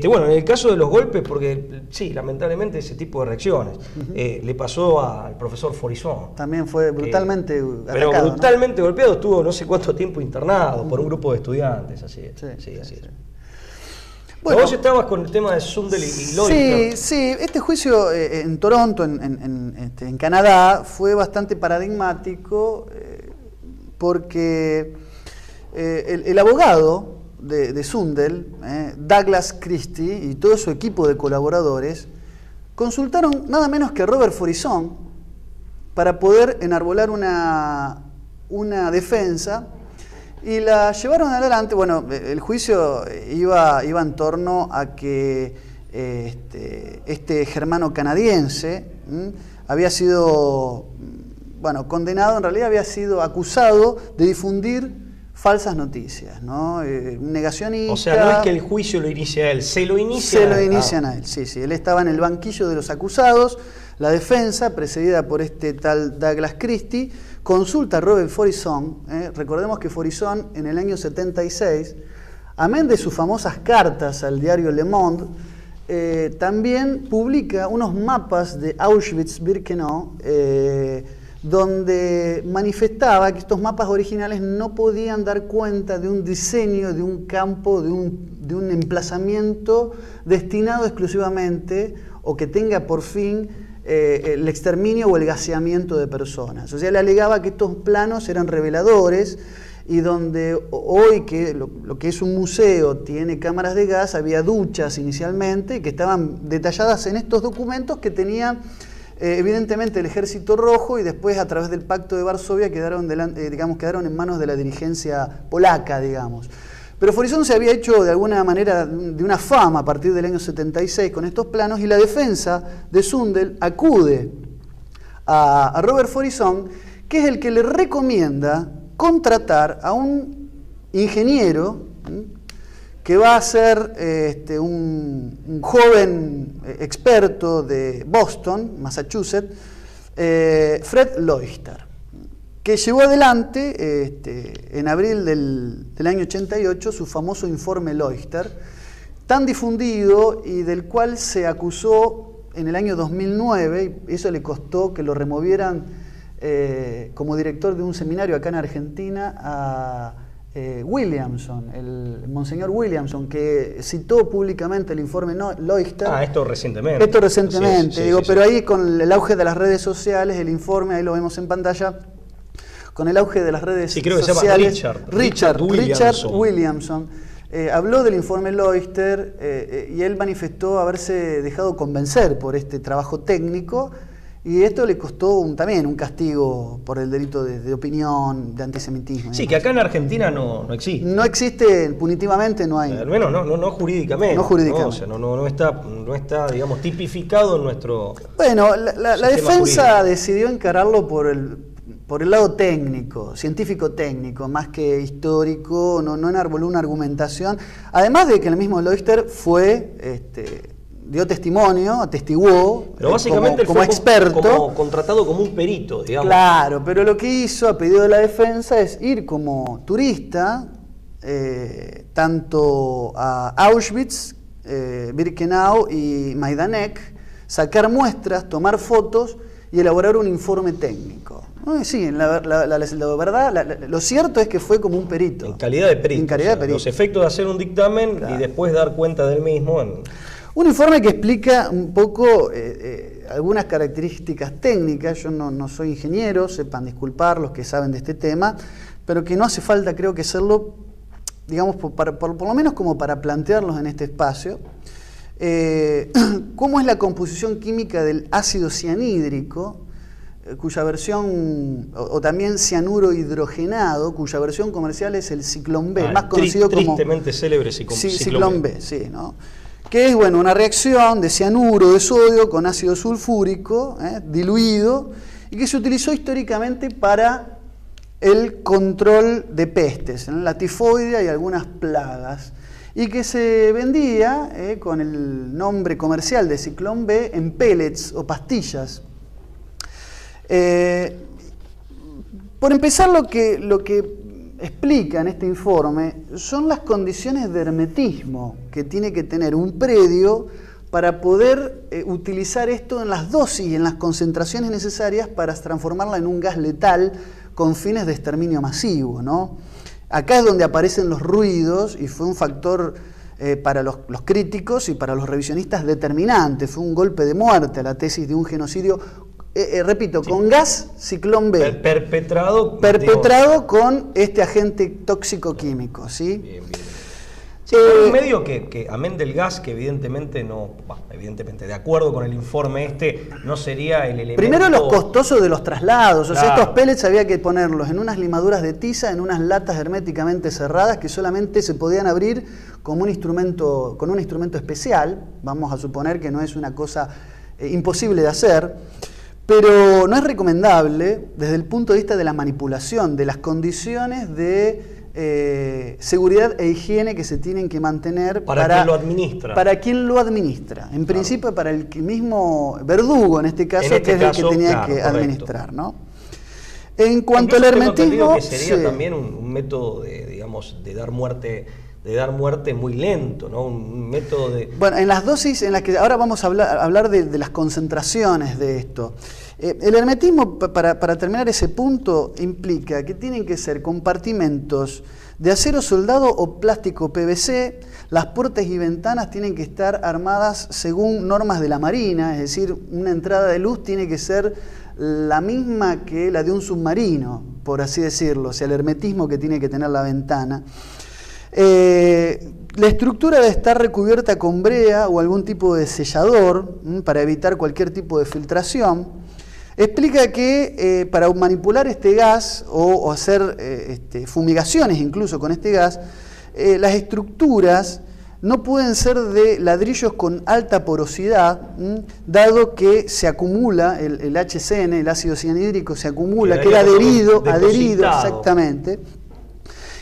Bueno, en el caso de los golpes, porque sí, lamentablemente ese tipo de reacciones le pasó al profesor Faurisson. También fue brutalmente atacado, pero brutalmente golpeado, estuvo no sé cuánto tiempo internado por un grupo de estudiantes, así es. Sí, así es. Bueno, vos estabas con el tema de Sundell y Loister. Sí, este juicio en Toronto, en Canadá, fue bastante paradigmático porque el abogado de Sundell, Douglas Christie, y todo su equipo de colaboradores consultaron nada menos que a Robert Faurisson para poder enarbolar una defensa y la llevaron adelante. Bueno, el juicio iba en torno a que este germano canadiense había sido, condenado, en realidad había sido acusado de difundir falsas noticias, ¿no? Un negacionista. O sea, no es que el juicio lo inicia a él, se lo inician a él, sí. Él estaba en el banquillo de los acusados. La defensa, precedida por este tal Douglas Christie, consulta a Robert Faurisson. Recordemos que Faurisson, en el año 76, amén de sus famosas cartas al diario Le Monde, también publica unos mapas de Auschwitz-Birkenau, donde manifestaba que estos mapas originales no podían dar cuenta de un diseño, de un campo, de un emplazamiento destinado exclusivamente o que tenga por fin el exterminio o el gaseamiento de personas. O sea, le alegaba que estos planos eran reveladores y donde hoy que lo que es un museo tiene cámaras de gas, había duchas inicialmente que estaban detalladas en estos documentos que tenían evidentemente el Ejército Rojo, y después a través del Pacto de Varsovia quedaron en manos de la dirigencia polaca, digamos. Pero Faurisson se había hecho de alguna manera de una fama a partir del año 76 con estos planos, y la defensa de Sundell acude a Robert Faurisson, que es el que le recomienda contratar a un ingeniero que va a ser un joven experto de Boston, Massachusetts, Fred Loister, que llevó adelante en abril del año 88 su famoso informe Loister, tan difundido y del cual se acusó en el año 2009, y eso le costó que lo removieran como director de un seminario acá en Argentina a Williamson, el monseñor Williamson, que citó públicamente el informe Loister. Esto recientemente. Sí, pero ahí con el auge de las redes sociales, el informe, ahí lo vemos en pantalla, con el auge de las redes creo sociales, que se llama Richard Williamson habló del informe Loister y él manifestó haberse dejado convencer por este trabajo técnico, y esto le costó también un castigo por el delito de opinión, de antisemitismo. Sí, que acá en Argentina no existe. No existe, punitivamente no hay. Al menos no jurídicamente. No jurídicamente. O sea, no está, digamos, tipificado en nuestro... Bueno, la defensa jurídico decidió encararlo por el lado técnico, científico-técnico, más que histórico, no enarboló una argumentación. Además de que el mismo Loister dio testimonio, atestiguó, pero básicamente como experto. Como contratado como un perito, digamos. Claro, pero lo que hizo a pedido de la defensa es ir como turista, tanto a Auschwitz, Birkenau y Majdanek, sacar muestras, tomar fotos y elaborar un informe técnico. Sí, la verdad, lo cierto es que fue como un perito. En calidad de perito. Los efectos de hacer un dictamen, claro, y después dar cuenta del mismo. Un informe que explica un poco algunas características técnicas. Yo no soy ingeniero, sepan disculpar los que saben de este tema, pero que no hace falta, creo que serlo, digamos, por lo menos como para plantearlos en este espacio. ¿Cómo es la composición química del ácido cianhídrico, cuya versión, o también cianuro hidrogenado, cuya versión comercial es el ciclón B, más conocido como... Tristemente célebre ciclón B, sí, ¿no? Que es, bueno, una reacción de cianuro de sodio con ácido sulfúrico diluido, y que se utilizó históricamente para el control de pestes, la tifoidea y algunas plagas, y que se vendía con el nombre comercial de ciclón B en pellets o pastillas. Por empezar, lo que explica en este informe son las condiciones de hermetismo que tiene que tener un predio para poder utilizar esto en las dosis y en las concentraciones necesarias para transformarla en un gas letal con fines de exterminio masivo, ¿no? Acá es donde aparecen los ruidos y fue un factor para los críticos y para los revisionistas determinante, fue un golpe de muerte a la tesis de un genocidio, repito, sí, con gas ciclón B. Perpetrado con este agente tóxico químico, ¿sí? Bien, bien. Sí, un medio que, amén del gas, que evidentemente no, evidentemente, de acuerdo con el informe no sería el elemento... Primero los costosos de los traslados, claro. O sea, estos pellets había que ponerlos en unas limaduras de tiza, en unas latas herméticamente cerradas que solamente se podían abrir con un instrumento especial, vamos a suponer que no es una cosa imposible de hacer, pero no es recomendable desde el punto de vista de la manipulación, de las condiciones de seguridad e higiene que se tienen que mantener para quien lo administra. Para quien lo administra. En principio para el mismo verdugo, en este caso, que es el que tenía que administrar, ¿no? En cuanto al hermetismo, que sería también un método de, digamos, de dar muerte muy lento, ¿no? Un método de... Bueno, en las dosis en las que ahora vamos a hablar de las concentraciones de esto. El hermetismo, para terminar ese punto, implica que tienen que ser compartimentos de acero soldado o plástico PVC, las puertas y ventanas tienen que estar armadas según normas de la Marina, es decir, una entrada de luz tiene que ser la misma que la de un submarino, por así decirlo, o sea, el hermetismo que tiene que tener la ventana. La estructura debe estar recubierta con brea o algún tipo de sellador para evitar cualquier tipo de filtración. Explica que para manipular este gas o hacer fumigaciones incluso con este gas, las estructuras no pueden ser de ladrillos con alta porosidad, dado que se acumula el HCN, el ácido cianhídrico se acumula, queda adherido, exactamente.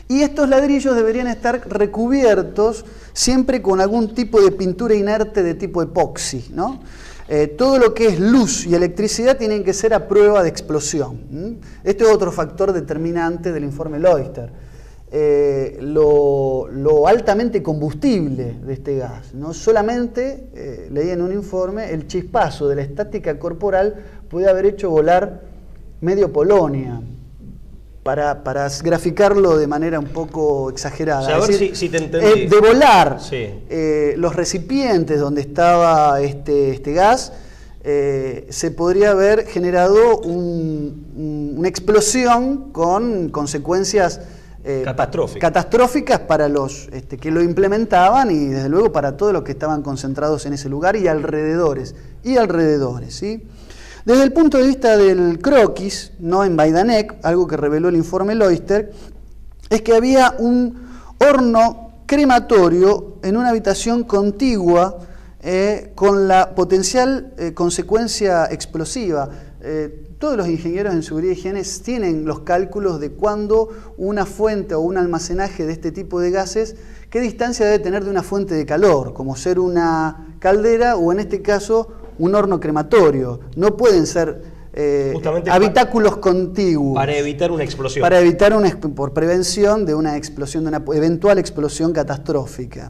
Y estos ladrillos deberían estar recubiertos siempre con algún tipo de pintura inerte de tipo epoxi, ¿no? Todo lo que es luz y electricidad tienen que ser a prueba de explosión. Este es otro factor determinante del informe Leuchter. Lo altamente combustible de este gas. No solamente, leí en un informe, el chispazo de la estática corporal puede haber hecho volar medio Polonia. Para graficarlo de manera un poco exagerada. O sea, a ver si te entendí. De volar sí. Los recipientes donde estaba este gas, se podría haber generado una explosión con consecuencias catastróficas para los que lo implementaban y desde luego para todos los que estaban concentrados en ese lugar y alrededores, ¿sí? Desde el punto de vista del croquis, no en Baidanek, algo que reveló el informe Leuchter, es que había un horno crematorio en una habitación contigua con la potencial consecuencia explosiva. Todos los ingenieros en seguridad y higiene tienen los cálculos de cuándo una fuente o un almacenaje de este tipo de gases, qué distancia debe tener de una fuente de calor, como ser una caldera o en este caso un horno crematorio. No pueden ser habitáculos contiguos. Para evitar una explosión. Por prevención de una explosión, de una eventual explosión catastrófica.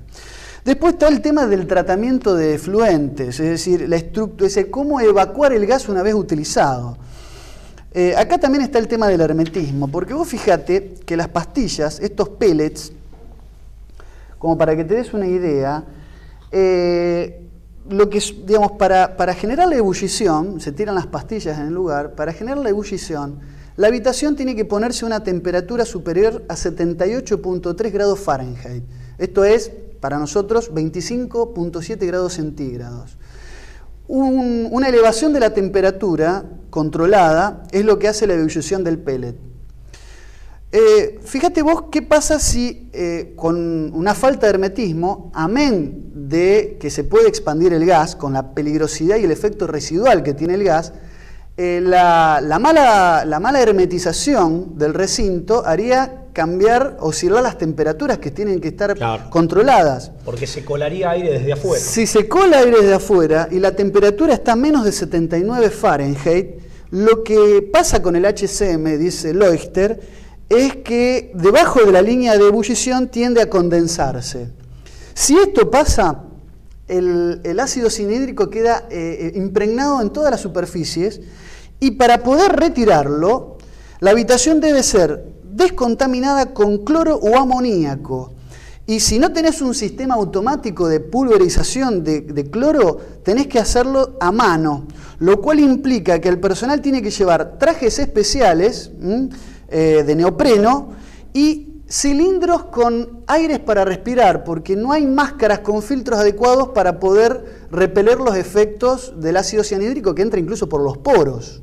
Después está el tema del tratamiento de efluentes, es decir, cómo evacuar el gas una vez utilizado. Acá también está el tema del hermetismo, porque vos fíjate que las pastillas, estos pellets, como para que te des una idea, lo que, digamos, para generar la ebullición, se tiran las pastillas en el lugar, para generar la ebullición, la habitación tiene que ponerse a una temperatura superior a 78.3 grados Fahrenheit. Esto es, para nosotros, 25.7 grados centígrados. Una elevación de la temperatura controlada es lo que hace la ebullición del pellet. Fíjate vos qué pasa si con una falta de hermetismo, amén de que se puede expandir el gas con la peligrosidad y el efecto residual que tiene el gas, la mala hermetización del recinto haría oscilar las temperaturas que tienen que estar controladas. Porque se colaría aire desde afuera. Si se cola aire desde afuera y la temperatura está a menos de 79 Fahrenheit, lo que pasa con el HCM, dice Leuchter, es que debajo de la línea de ebullición tiende a condensarse. Si esto pasa, el ácido cianhídrico queda impregnado en todas las superficies y para poder retirarlo, la habitación debe ser descontaminada con cloro o amoníaco. Y si no tenés un sistema automático de pulverización de cloro, tenés que hacerlo a mano, lo cual implica que el personal tiene que llevar trajes especiales de neopreno y cilindros con aires para respirar, porque no hay máscaras con filtros adecuados para poder repeler los efectos del ácido cianhídrico que entra incluso por los poros.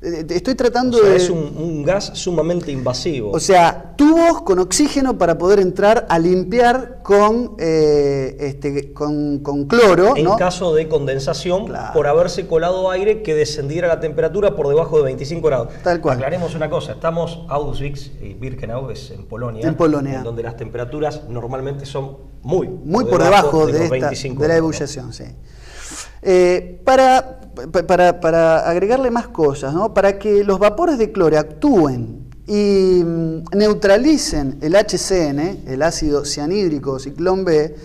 Estoy tratando de... Es un gas sumamente invasivo. O sea, tubos con oxígeno para poder entrar a limpiar con cloro. En ¿no? caso de condensación, claro, por haberse colado aire que descendiera la temperatura por debajo de 25 grados. Tal cual. Aclaremos una cosa, estamos Auschwitz y Birkenau es en Polonia. En Polonia. En donde las temperaturas normalmente son muy por debajo de la ebullición, sí. Para agregarle más cosas, ¿no? Para que los vapores de cloro actúen y neutralicen el HCN, el ácido cianhídrico o ciclón B,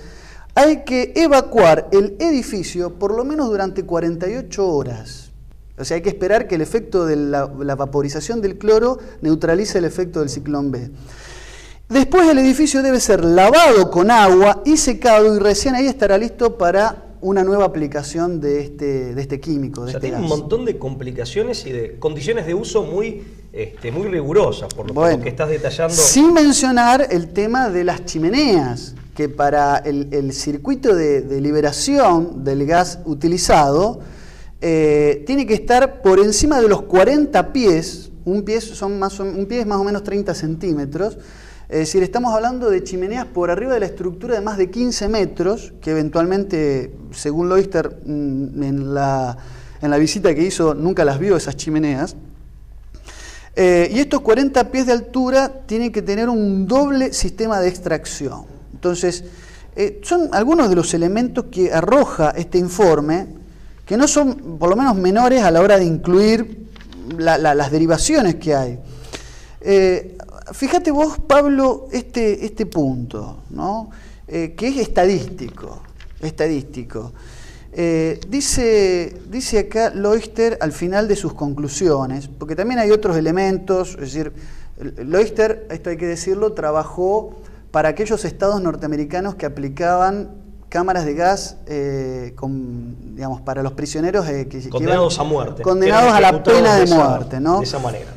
hay que evacuar el edificio por lo menos durante 48 horas. O sea, hay que esperar que el efecto de la vaporización del cloro neutralice el efecto del ciclón B. Después el edificio debe ser lavado con agua y secado y recién ahí estará listo para una nueva aplicación de este químico, de este gas. Tiene un montón de complicaciones y de condiciones de uso muy rigurosas, por lo que estás detallando. Sin mencionar el tema de las chimeneas, que para el circuito de liberación del gas utilizado tiene que estar por encima de los 40 pies, un pie es más o menos 30 centímetros. Es decir, estamos hablando de chimeneas por arriba de la estructura de más de 15 metros, que eventualmente, según Leuchter, en la visita que hizo, nunca las vio esas chimeneas. Y estos 40 pies de altura tienen que tener un doble sistema de extracción. Entonces, son algunos de los elementos que arroja este informe, que no son, por lo menos, menores a la hora de incluir las derivaciones que hay. Fíjate vos, Pablo, este punto, ¿no? Que es estadístico. Dice acá Leuchter al final de sus conclusiones, porque también hay otros elementos, es decir, Leuchter, esto hay que decirlo, trabajó para aquellos estados norteamericanos que aplicaban cámaras de gas digamos, para los prisioneros condenados a muerte. Condenados a la pena de muerte, ¿no? De esa manera.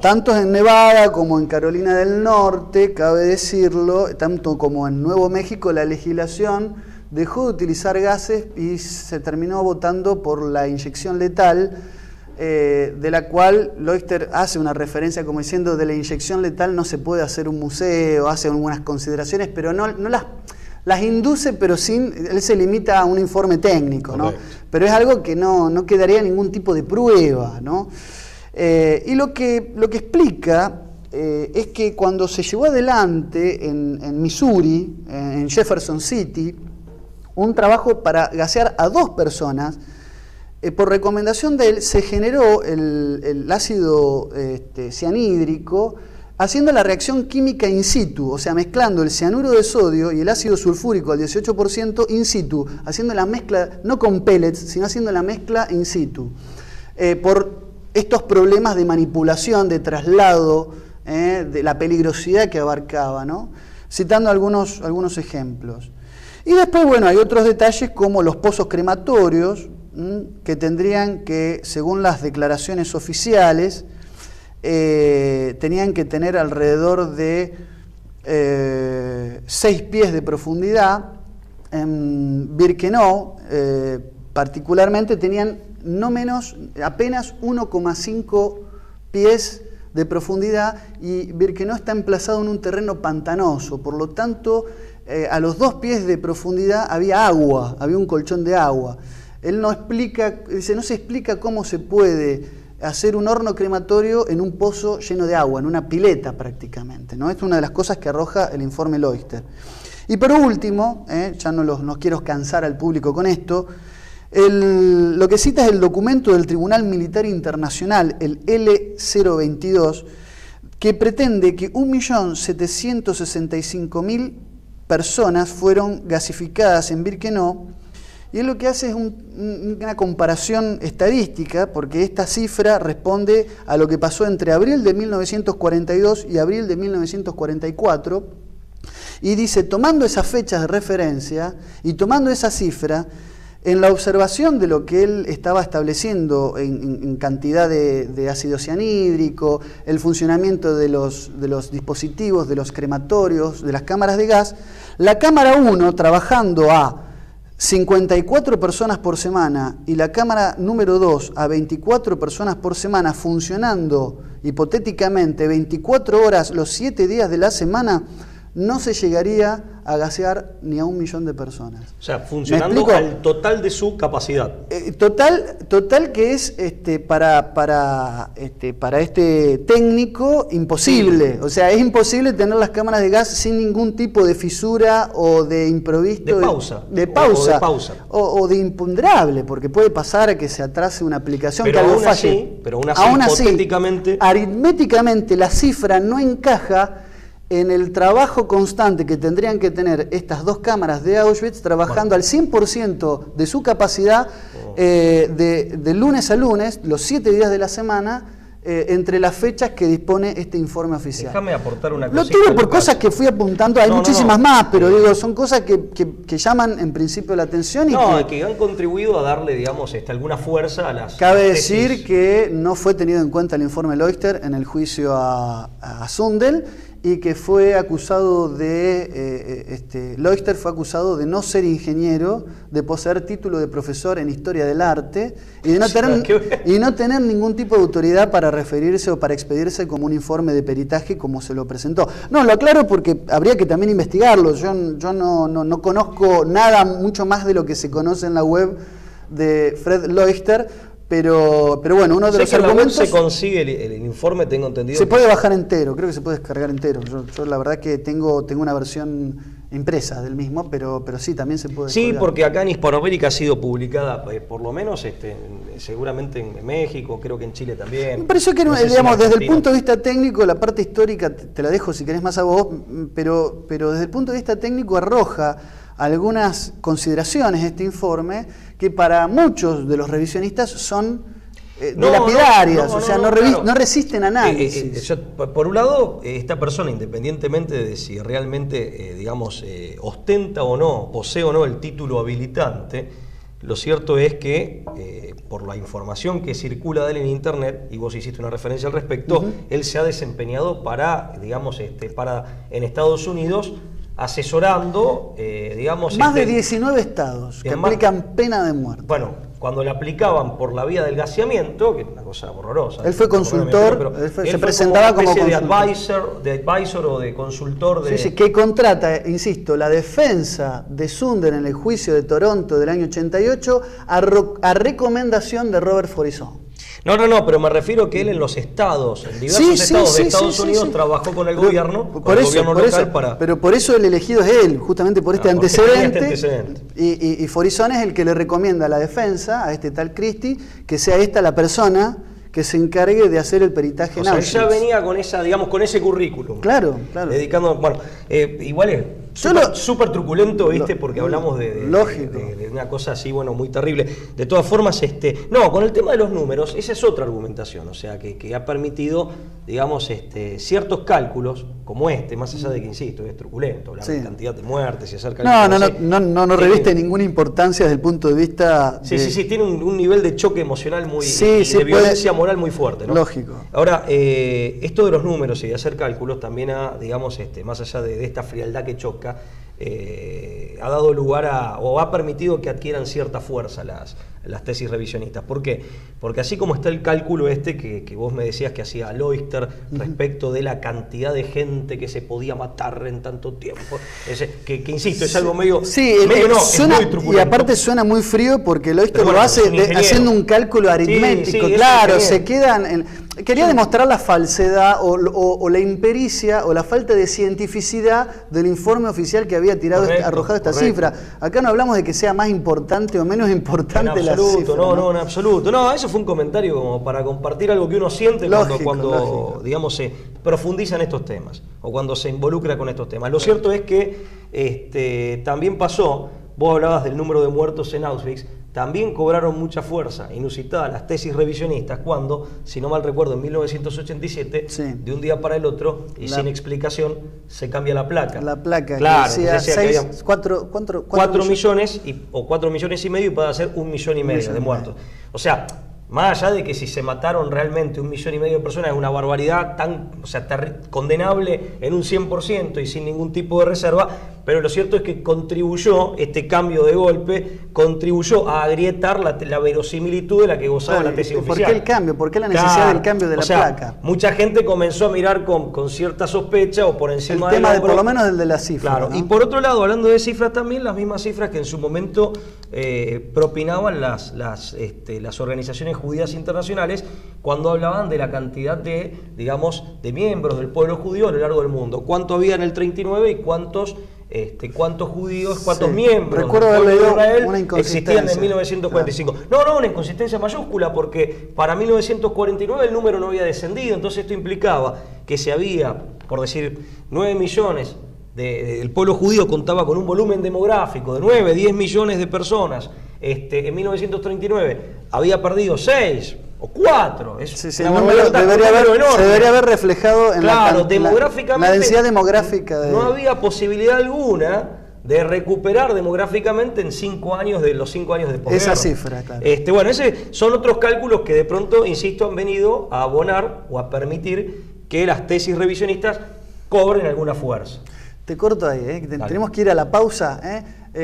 Tanto en Nevada como en Carolina del Norte, cabe decirlo, tanto como en Nuevo México, la legislación dejó de utilizar gases y se terminó votando por la inyección letal, de la cual Leuchter hace una referencia como diciendo de la inyección letal no se puede hacer un museo, hace algunas consideraciones, pero no las induce, pero él se limita a un informe técnico, ¿no? Pero es algo que no quedaría ningún tipo de prueba, ¿no? Y lo que explica es que cuando se llevó adelante en Missouri, en Jefferson City, un trabajo para gasear a 2 personas, por recomendación de él se generó el ácido cianhídrico haciendo la reacción química in situ, o sea, mezclando el cianuro de sodio y el ácido sulfúrico al 18% in situ, haciendo la mezcla, no con pellets, sino haciendo la mezcla in situ. Por estos problemas de manipulación, de traslado, de la peligrosidad que abarcaba, ¿no? Citando algunos ejemplos. Y después, bueno, hay otros detalles como los pozos crematorios, que tendrían que, según las declaraciones oficiales, tenían que tener alrededor de 6 pies de profundidad. En Birkenau, particularmente, tenían apenas 1,5 pies de profundidad y Birkenau está emplazado en un terreno pantanoso, por lo tanto, a los 2 pies de profundidad había agua, había un colchón de agua. Él no se explica cómo se puede hacer un horno crematorio en un pozo lleno de agua, en una pileta prácticamente, ¿no? Es una de las cosas que arroja el informe Leuchter. Y por último, ya no quiero cansar al público con esto, lo que cita es el documento del Tribunal Militar Internacional, el L022, que pretende que 1.765.000 personas fueron gasificadas en Birkenau, y él lo que hace es una comparación estadística, porque esta cifra responde a lo que pasó entre abril de 1942 y abril de 1944, y dice, tomando esas fechas de referencia y tomando esa cifra, en la observación de lo que él estaba estableciendo en cantidad de ácido cianhídrico, el funcionamiento de los dispositivos, de los crematorios, de las cámaras de gas, la cámara 1 trabajando a 54 personas por semana y la cámara número 2 a 24 personas por semana, funcionando hipotéticamente 24 horas los 7 días de la semana, no se llegaría a gasear ni a 1 millón de personas. O sea, funcionando al total de su capacidad. Total que es para este técnico imposible. O sea, es imposible tener las cámaras de gas sin ningún tipo de fisura o de imprevisto. De pausa. O de imponderable, porque puede pasar a que se atrase una aplicación, pero que algo falle. Pero aún así, hipotéticamente, aritméticamente la cifra no encaja en el trabajo constante que tendrían que tener estas dos cámaras de Auschwitz, trabajando al 100% de su capacidad, de lunes a lunes, los 7 días de la semana, entre las fechas que dispone este informe oficial. Déjame aportar una cosa. Lo tiro por cosas que fui apuntando, hay muchísimas más, pero digo, son cosas que llaman en principio la atención y que han contribuido a darle, digamos, alguna fuerza a las... Cabe decir que no fue tenido en cuenta el informe Leuchter en el juicio a Sundel, y que fue acusado Leuchter fue acusado de no ser ingeniero, de poseer título de profesor en Historia del Arte y de no tener ningún tipo de autoridad para referirse o para expedirse como un informe de peritaje como se lo presentó. No, lo aclaro porque habría que también investigarlo. Yo no conozco nada mucho más de lo que se conoce en la web de Fred Leuchter. Pero bueno, uno de los argumentos... se consigue el informe, tengo entendido. Se puede bajar entero, creo que se puede descargar entero. Yo la verdad que tengo una versión impresa del mismo, pero sí, también se puede Sí, descargar. porque acá en Hispanoamérica ha sido publicada, por lo menos seguramente en México, creo que en Chile también. Me pareció que, digamos, desde el punto de vista técnico, la parte histórica te la dejo si querés más a vos, pero desde el punto de vista técnico arroja algunas consideraciones este informe que para muchos de los revisionistas son lapidarias, no resisten análisis. Por un lado, esta persona, independientemente de si realmente, ostenta o no, posee o no el título habilitante, lo cierto es que, por la información que circula de él en Internet, y vos hiciste una referencia al respecto, él se ha desempeñado para en Estados Unidos, asesorando, más de 19 estados que aplican pena de muerte. Bueno, cuando le aplicaban por la vía del gaseamiento, que es una cosa horrorosa. Él fue consultor, se presentaba como de advisor o de consultor de... Sí, que contrata, insisto, la defensa de Sundel en el juicio de Toronto del año 88 a recomendación de Robert Faurisson. No, pero me refiero que él en los estados, en diversos estados de Estados Unidos, trabajó con el gobierno, para... Pero por eso el elegido es él, justamente por este antecedente. Y Faurisson es el que le recomienda a la defensa, a este tal Christie, que sea esta la persona que se encargue de hacer el peritaje en Auschwitz. Ya venía con con ese currículum. Claro. Dedicando, igual es súper truculento, ¿viste? Porque hablamos de una cosa así, muy terrible. De todas formas, con el tema de los números, esa es otra argumentación, o sea, que ha permitido, ciertos cálculos, como más allá de que, insisto, es truculento, la cantidad de muertes y hacer cálculos. No reviste ninguna importancia desde el punto de vista... Sí, tiene un nivel de choque emocional de violencia moral muy fuerte, ¿no? Lógico. Ahora, esto de los números y de hacer cálculos también más allá de esta frialdad que choca, ha dado lugar o ha permitido que adquieran cierta fuerza las tesis revisionistas. ¿Por qué? Porque así como está el cálculo que vos me decías que hacía Leuchter respecto de la cantidad de gente que se podía matar en tanto tiempo, que insisto, es algo medio... es muy truculento. Y aparte suena muy frío porque Leuchter lo hace haciendo un cálculo aritmético, claro, se quedan quería demostrar la falsedad o la impericia o la falta de cientificidad del informe oficial que había arrojado esta cifra. Acá no hablamos de que sea más importante o menos importante la cifra. No, en absoluto. No, eso fue un comentario como para compartir algo que uno siente cuando digamos, se profundiza en estos temas o cuando se involucra con estos temas. Lo cierto es que también pasó, vos hablabas del número de muertos en Auschwitz, también cobraron mucha fuerza inusitada las tesis revisionistas cuando, si no mal recuerdo, en 1987, de un día para el otro y sin explicación, se cambia la placa. La placa, claro, que decía 4 millones o 4 millones y medio y puede ser 1,5 millones de muertos. O sea, más allá de que si se mataron realmente 1,5 millones de personas es una barbaridad condenable en un 100% y sin ningún tipo de reserva, pero lo cierto es que contribuyó, este cambio de golpe, contribuyó a agrietar la verosimilitud de la que gozaba la tesis oficial. ¿Por qué el cambio? ¿Por qué la necesidad del cambio de la placa? Mucha gente comenzó a mirar con cierta sospecha o por encima del tema por lo menos el de la cifra. Claro, ¿no? Y por otro lado, hablando de cifras también, las mismas cifras que en su momento propinaban las organizaciones judías internacionales cuando hablaban de la cantidad de miembros del pueblo judío a lo largo del mundo. ¿Cuánto había en el 39 y cuántos judíos, cuántos miembros Recuerdo del haber pueblo de leído Israel existían en 1945? Claro. No, una inconsistencia mayúscula, porque para 1949 el número no había descendido, entonces esto implicaba que si había, por decir, 9 millones el pueblo judío contaba con un volumen demográfico de 9, 10 millones de personas, en 1939 había perdido 6 o 4. Se debería haber reflejado en demográficamente, la densidad demográfica. No había posibilidad alguna de recuperar demográficamente en 5 años de los 5 años de posguerra. Esa cifra, claro. Son otros cálculos que de pronto, insisto, han venido a abonar o a permitir que las tesis revisionistas cobren alguna fuerza. Te corto ahí, tenemos que ir a la pausa.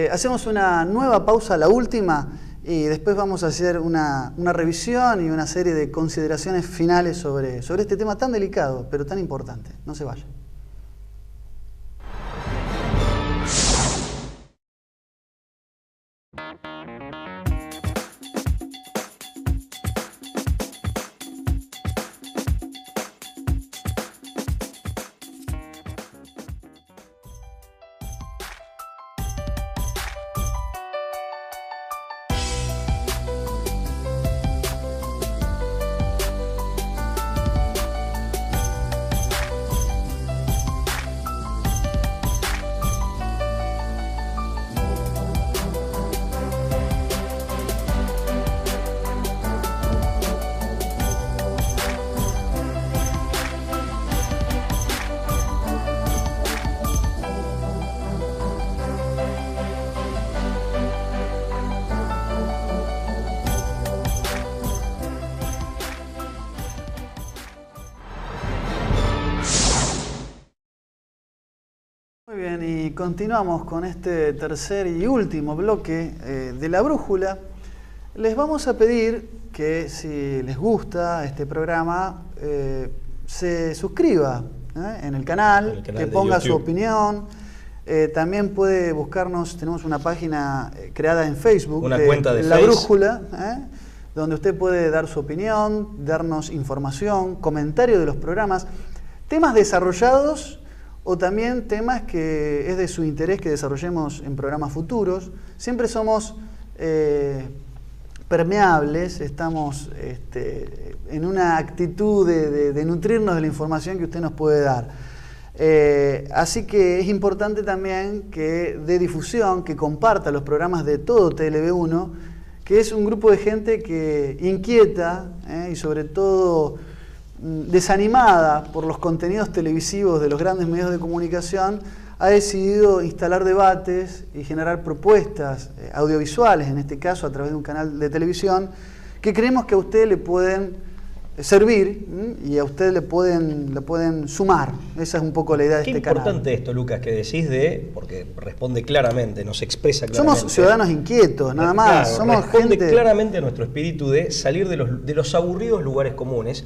Hacemos una nueva pausa, la última, y después vamos a hacer una revisión y una serie de consideraciones finales sobre este tema tan delicado, pero tan importante. No se vayan. Muy bien, y continuamos con este tercer y último bloque de La Brújula. Les vamos a pedir que si les gusta este programa, se suscriba en el canal, que ponga su opinión. También puede buscarnos, tenemos una página creada en Facebook, una cuenta de La Brújula, donde usted puede dar su opinión, darnos información, comentario de los programas, temas desarrollados o también temas que es de su interés que desarrollemos en programas futuros. Siempre somos permeables, estamos en una actitud de nutrirnos de la información que usted nos puede dar. Así que es importante también que dé difusión, que comparta los programas de todo TLB1, que es un grupo de gente que inquieta y sobre todo desanimada por los contenidos televisivos de los grandes medios de comunicación, ha decidido instalar debates y generar propuestas audiovisuales, en este caso a través de un canal de televisión, que creemos que a usted le pueden servir y a usted le pueden sumar. Esa es un poco la idea de este canal. Qué importante esto, Lucas, que decís porque responde claramente, nos expresa claramente. Somos ciudadanos inquietos, nada más. Claro, responde claramente a nuestro espíritu de salir de los aburridos lugares comunes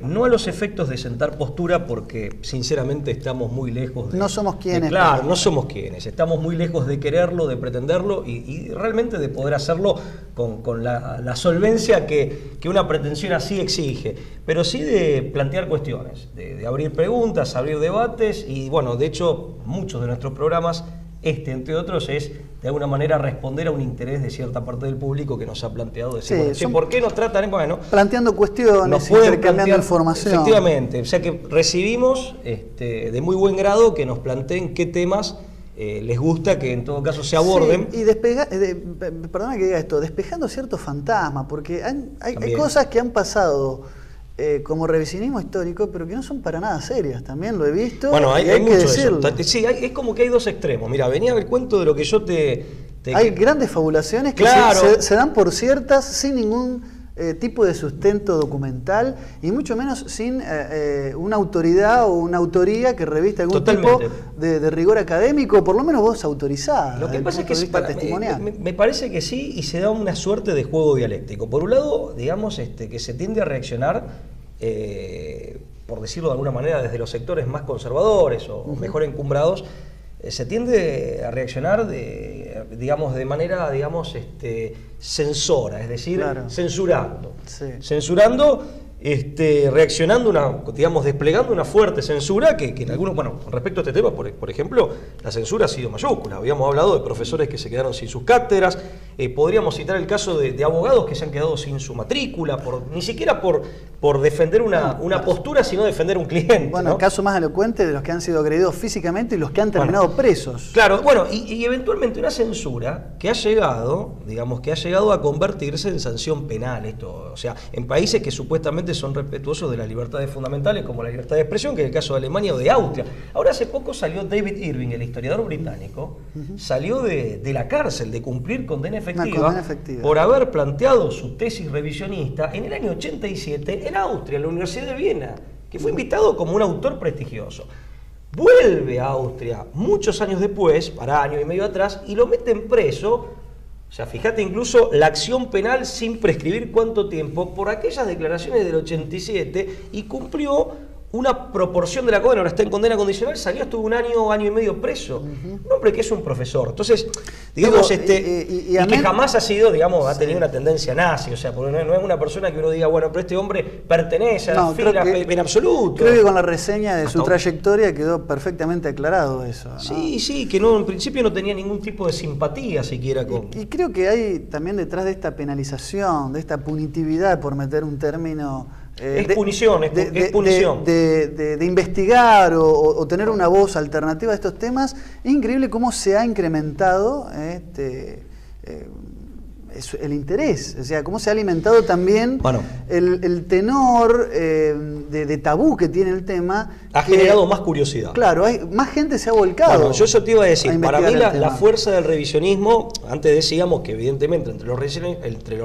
no a los efectos de sentar postura, porque sinceramente estamos muy lejos de... No somos quienes. Claro, no somos quienes. Estamos muy lejos de quererlo, de pretenderlo y realmente de poder hacerlo con la solvencia que una pretensión así exige. Pero sí de plantear cuestiones, de abrir preguntas, abrir debates y bueno, de hecho, muchos de nuestros programas, entre otros, es de alguna manera responder a un interés de cierta parte del público que nos ha planteado decir, Sí, bueno, che, ¿por qué nos tratan? Bueno, planteando cuestiones, nos pueden intercambiando plantear información. Efectivamente, o sea que recibimos de muy buen grado que nos planteen qué temas les gusta que en todo caso se aborden. Sí, y perdona que diga esto, despejando ciertos fantasmas, porque hay cosas que han pasado como revisionismo histórico, pero que no son para nada serias, también lo he visto. Bueno, hay que mucho de decirlo. eso. Sí, es como que hay dos extremos. Mira, venía el cuento de lo que yo Hay grandes fabulaciones que claro, se dan por ciertas sin ningún tipo de sustento documental y mucho menos sin una autoridad o una autoría que revista algún tipo de rigor académico, o por lo menos voz autorizada. Lo que pasa es que me parece que sí, y se da una suerte de juego dialéctico. Por un lado, digamos que se tiende a reaccionar, por decirlo de alguna manera, desde los sectores más conservadores o mejor encumbrados, se tiende a reaccionar de manera, censora, es decir, censurando. Sí. Censurando, reaccionando, desplegando una fuerte censura que en algunos, bueno, con respecto a este tema, por ejemplo, la censura ha sido mayúscula. Habíamos hablado de profesores que se quedaron sin sus cátedras, podríamos citar el caso de abogados que se han quedado sin su matrícula, ni siquiera por defender una postura, sino defender un cliente. Bueno, ¿no? El caso más elocuente de los que han sido agredidos físicamente y los que han terminado presos. Claro, bueno, y eventualmente una censura que ha llegado, a convertirse en sanción penal, o sea, en países que supuestamente son respetuosos de las libertades fundamentales, como la libertad de expresión, que es el caso de Alemania o de Austria. Ahora, hace poco salió David Irving, el historiador británico, salió de la cárcel, de cumplir condena efectiva, por haber planteado su tesis revisionista en el año 87 en Austria, en la Universidad de Viena, que fue invitado como un autor prestigioso. Vuelve a Austria muchos años después, para año y medio atrás, y lo meten preso. O sea, fíjate, incluso la acción penal sin prescribir cuánto tiempo por aquellas declaraciones del 87 y cumplió una proporción de la condena. Ahora está en condena condicional, salió, estuvo un año y medio preso. Un hombre que es un profesor. Entonces, digamos, y que jamás ha sido, ha tenido una tendencia nazi. O sea, porque no es una persona que uno diga, bueno, pero este hombre pertenece a la fila en absoluto. Creo que con la reseña de su trayectoria quedó perfectamente aclarado eso, ¿no? Sí, que no, en principio no tenía ningún tipo de simpatía siquiera con... Y creo que hay también detrás de esta penalización, de esta punitividad, por meter un término... es punición. De investigar o tener una voz alternativa a estos temas. Es increíble cómo se ha incrementado el interés, o sea, cómo se ha alimentado también el tenor de tabú que tiene el tema. Ha generado más curiosidad. Claro, más gente se ha volcado. Bueno, yo eso te iba a decir, para mí la fuerza del revisionismo, antes decíamos que evidentemente entre los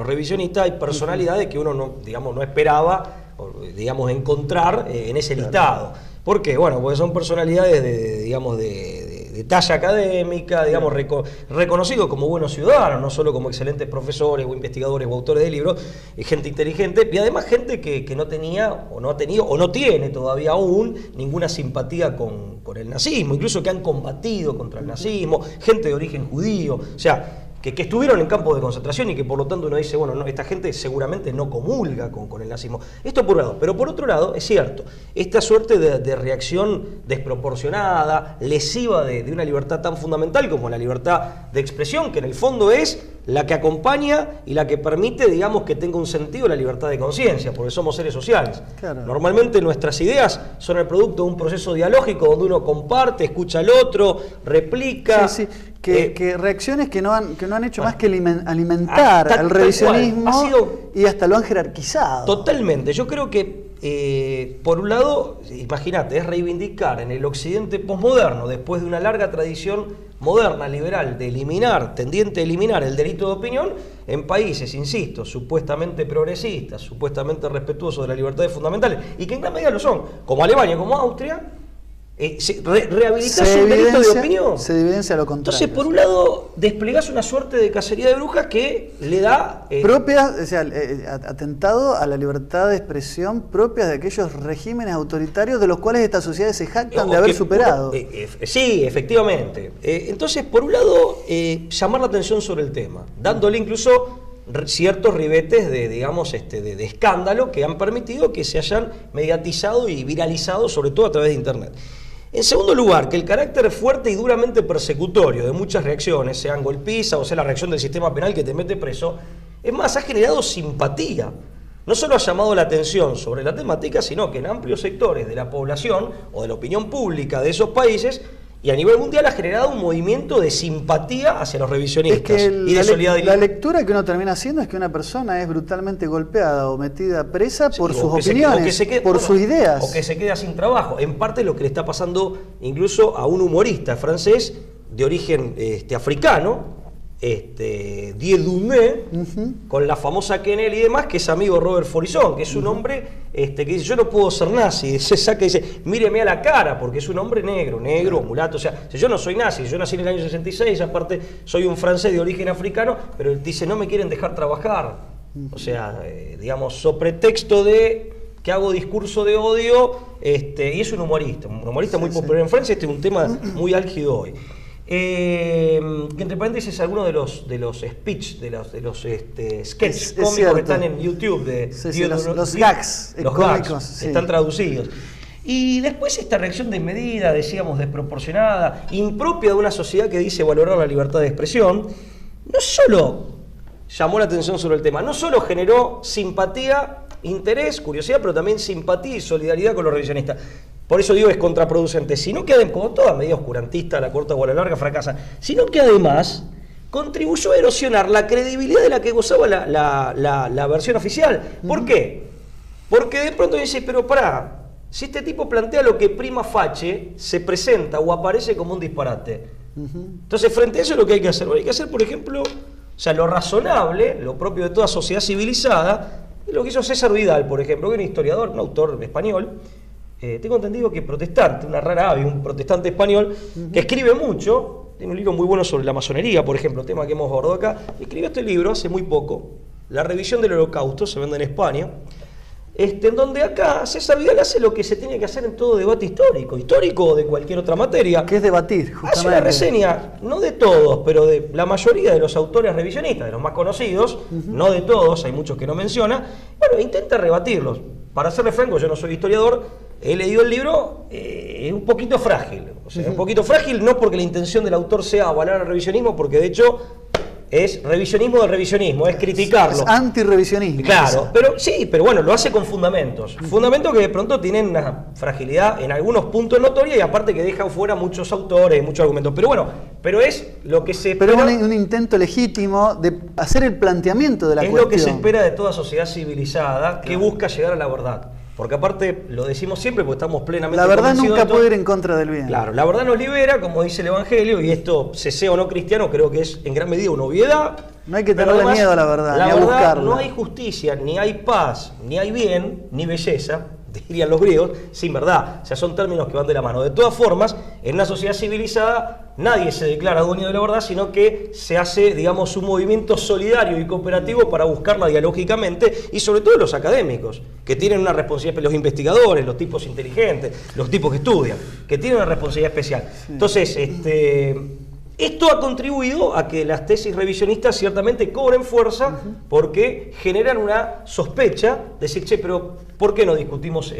revisionistas hay personalidades que uno no esperaba encontrar en ese listado. ¿Por qué? Bueno, porque son personalidades de talla académica, reconocidos como buenos ciudadanos, no solo como excelentes profesores o investigadores o autores de libros, gente inteligente y además gente que no tenía o no ha tenido o no tiene todavía aún ninguna simpatía con el nazismo, incluso que han combatido contra el nazismo, gente de origen judío, o sea, que estuvieron en campos de concentración y que por lo tanto uno dice, bueno, esta gente seguramente no comulga con el nazismo. Esto por un lado. Pero por otro lado, es cierto, esta suerte de reacción desproporcionada, lesiva de una libertad tan fundamental como la libertad de expresión, que en el fondo es la que acompaña y la que permite, que tenga un sentido la libertad de conciencia, porque somos seres sociales. Claro. Normalmente nuestras ideas son el producto de un proceso dialógico donde uno comparte, escucha al otro, replica... Sí. Que reacciones que no han hecho más que alimentar al revisionismo y hasta lo han jerarquizado. Totalmente. Yo creo que, por un lado, imagínate, es reivindicar en el occidente posmoderno, después de una larga tradición moderna, liberal, tendiente a eliminar el delito de opinión, en países, insisto, supuestamente progresistas, supuestamente respetuosos de las libertades fundamentales, y que en gran medida lo son, como Alemania, como Austria. ¿Rehabilitás un delito de opinión? Se evidencia lo contrario. Entonces, por un lado, desplegás una suerte de cacería de brujas que le da... propias, o sea, atentado a la libertad de expresión propias de aquellos regímenes autoritarios de los cuales estas sociedades se jactan de haber superado. Sí, efectivamente. Entonces, por un lado, llamar la atención sobre el tema, dándole incluso ciertos ribetes de, digamos, de escándalo que han permitido que se hayan mediatizado y viralizado, sobre todo a través de Internet. En segundo lugar, que el carácter fuerte y duramente persecutorio de muchas reacciones, sean golpizas o sea la reacción del sistema penal que te mete preso, es más, ha generado simpatía. No solo ha llamado la atención sobre la temática, sino que en amplios sectores de la población o de la opinión pública de esos países y a nivel mundial ha generado un movimiento de simpatía hacia los revisionistas y de solidaridad. La lectura que uno termina haciendo es que una persona es brutalmente golpeada o metida presa por sus opiniones, por sus ideas. O que se queda sin trabajo. En parte lo que le está pasando incluso a un humorista francés de origen africano, Dieudonné, con la famosa Quenelle y demás, que es amigo de Robert Faurisson, que es un hombre que dice, yo no puedo ser nazi, se saca y dice, míreme a la cara, porque es un hombre negro, mulato, o sea, yo no soy nazi, yo nací en el año 66, aparte soy un francés de origen africano, pero él dice, no me quieren dejar trabajar, o sea, digamos, sobre pretexto de que hago discurso de odio, y es un humorista muy popular en Francia, este es un tema muy álgido hoy. Que entre paréntesis algunos de los speech, de los sketches cómicos que están en YouTube los gags cómicos están traducidos. Y después esta reacción desmedida, decíamos desproporcionada, impropia de una sociedad que dice valorar la libertad de expresión, no solo llamó la atención sobre el tema, no solo generó simpatía, interés, curiosidad, pero también simpatía y solidaridad con los revisionistas. Por eso digo es contraproducente, sino que además, como toda medida oscurantista, a la corta o a la larga fracasa, sino que además contribuyó a erosionar la credibilidad de la que gozaba la versión oficial. ¿Por qué? Porque de pronto dice, pero pará, si este tipo plantea lo que prima facie, se presenta o aparece como un disparate. Entonces, frente a eso es lo que hay que hacer. Hay que hacer, por ejemplo, o sea, lo razonable, lo propio de toda sociedad civilizada, lo que hizo César Vidal, por ejemplo, que es un historiador, un autor español, tengo entendido que protestante, una rara ave, un protestante español, que escribe mucho, tiene un libro muy bueno sobre la masonería, por ejemplo, tema que hemos abordado acá, escribió este libro hace muy poco, La revisión del Holocausto, se vende en España, en donde acá César Vidal hace lo que se tiene que hacer en todo debate histórico o de cualquier otra materia. Que es debatir, justamente. Hace una reseña, no de todos, pero de la mayoría de los autores revisionistas, de los más conocidos, no de todos, hay muchos que no menciona, bueno, intenta rebatirlos. Para serle franco, yo no soy historiador, he leído el libro, es un poquito frágil. O sea, un poquito frágil no porque la intención del autor sea avalar el revisionismo, porque de hecho es revisionismo del revisionismo, es criticarlo. Es antirrevisionismo. Claro, pero sí, pero bueno, lo hace con fundamentos. Fundamentos que de pronto tienen una fragilidad en algunos puntos notoria y aparte que dejan fuera muchos autores, muchos argumentos. Pero bueno, pero es lo que se espera. Pero es un intento legítimo de hacer el planteamiento de la cuestión. Es lo que se espera de toda sociedad civilizada que busca llegar a la verdad. Porque aparte, lo decimos siempre porque estamos plenamente convencidos. La verdad nunca de puede ir en contra del bien. Claro, la verdad nos libera, como dice el Evangelio, y esto, se sea o no cristiano, creo que es en gran medida una obviedad. No hay que tenerle miedo a la verdad, ni a buscarla. No hay justicia, ni hay paz, ni hay bien, ni belleza, dirían los griegos, sin verdad. O sea, son términos que van de la mano. De todas formas, en una sociedad civilizada, nadie se declara dueño de la verdad, sino que se hace, digamos, un movimiento solidario y cooperativo para buscarla dialógicamente, y sobre todo los académicos, que tienen una responsabilidad, los investigadores, los tipos inteligentes, los tipos que estudian, que tienen una responsabilidad especial. Sí. Entonces, esto ha contribuido a que las tesis revisionistas ciertamente cobren fuerza porque generan una sospecha de decir, che, pero ¿por qué no discutimos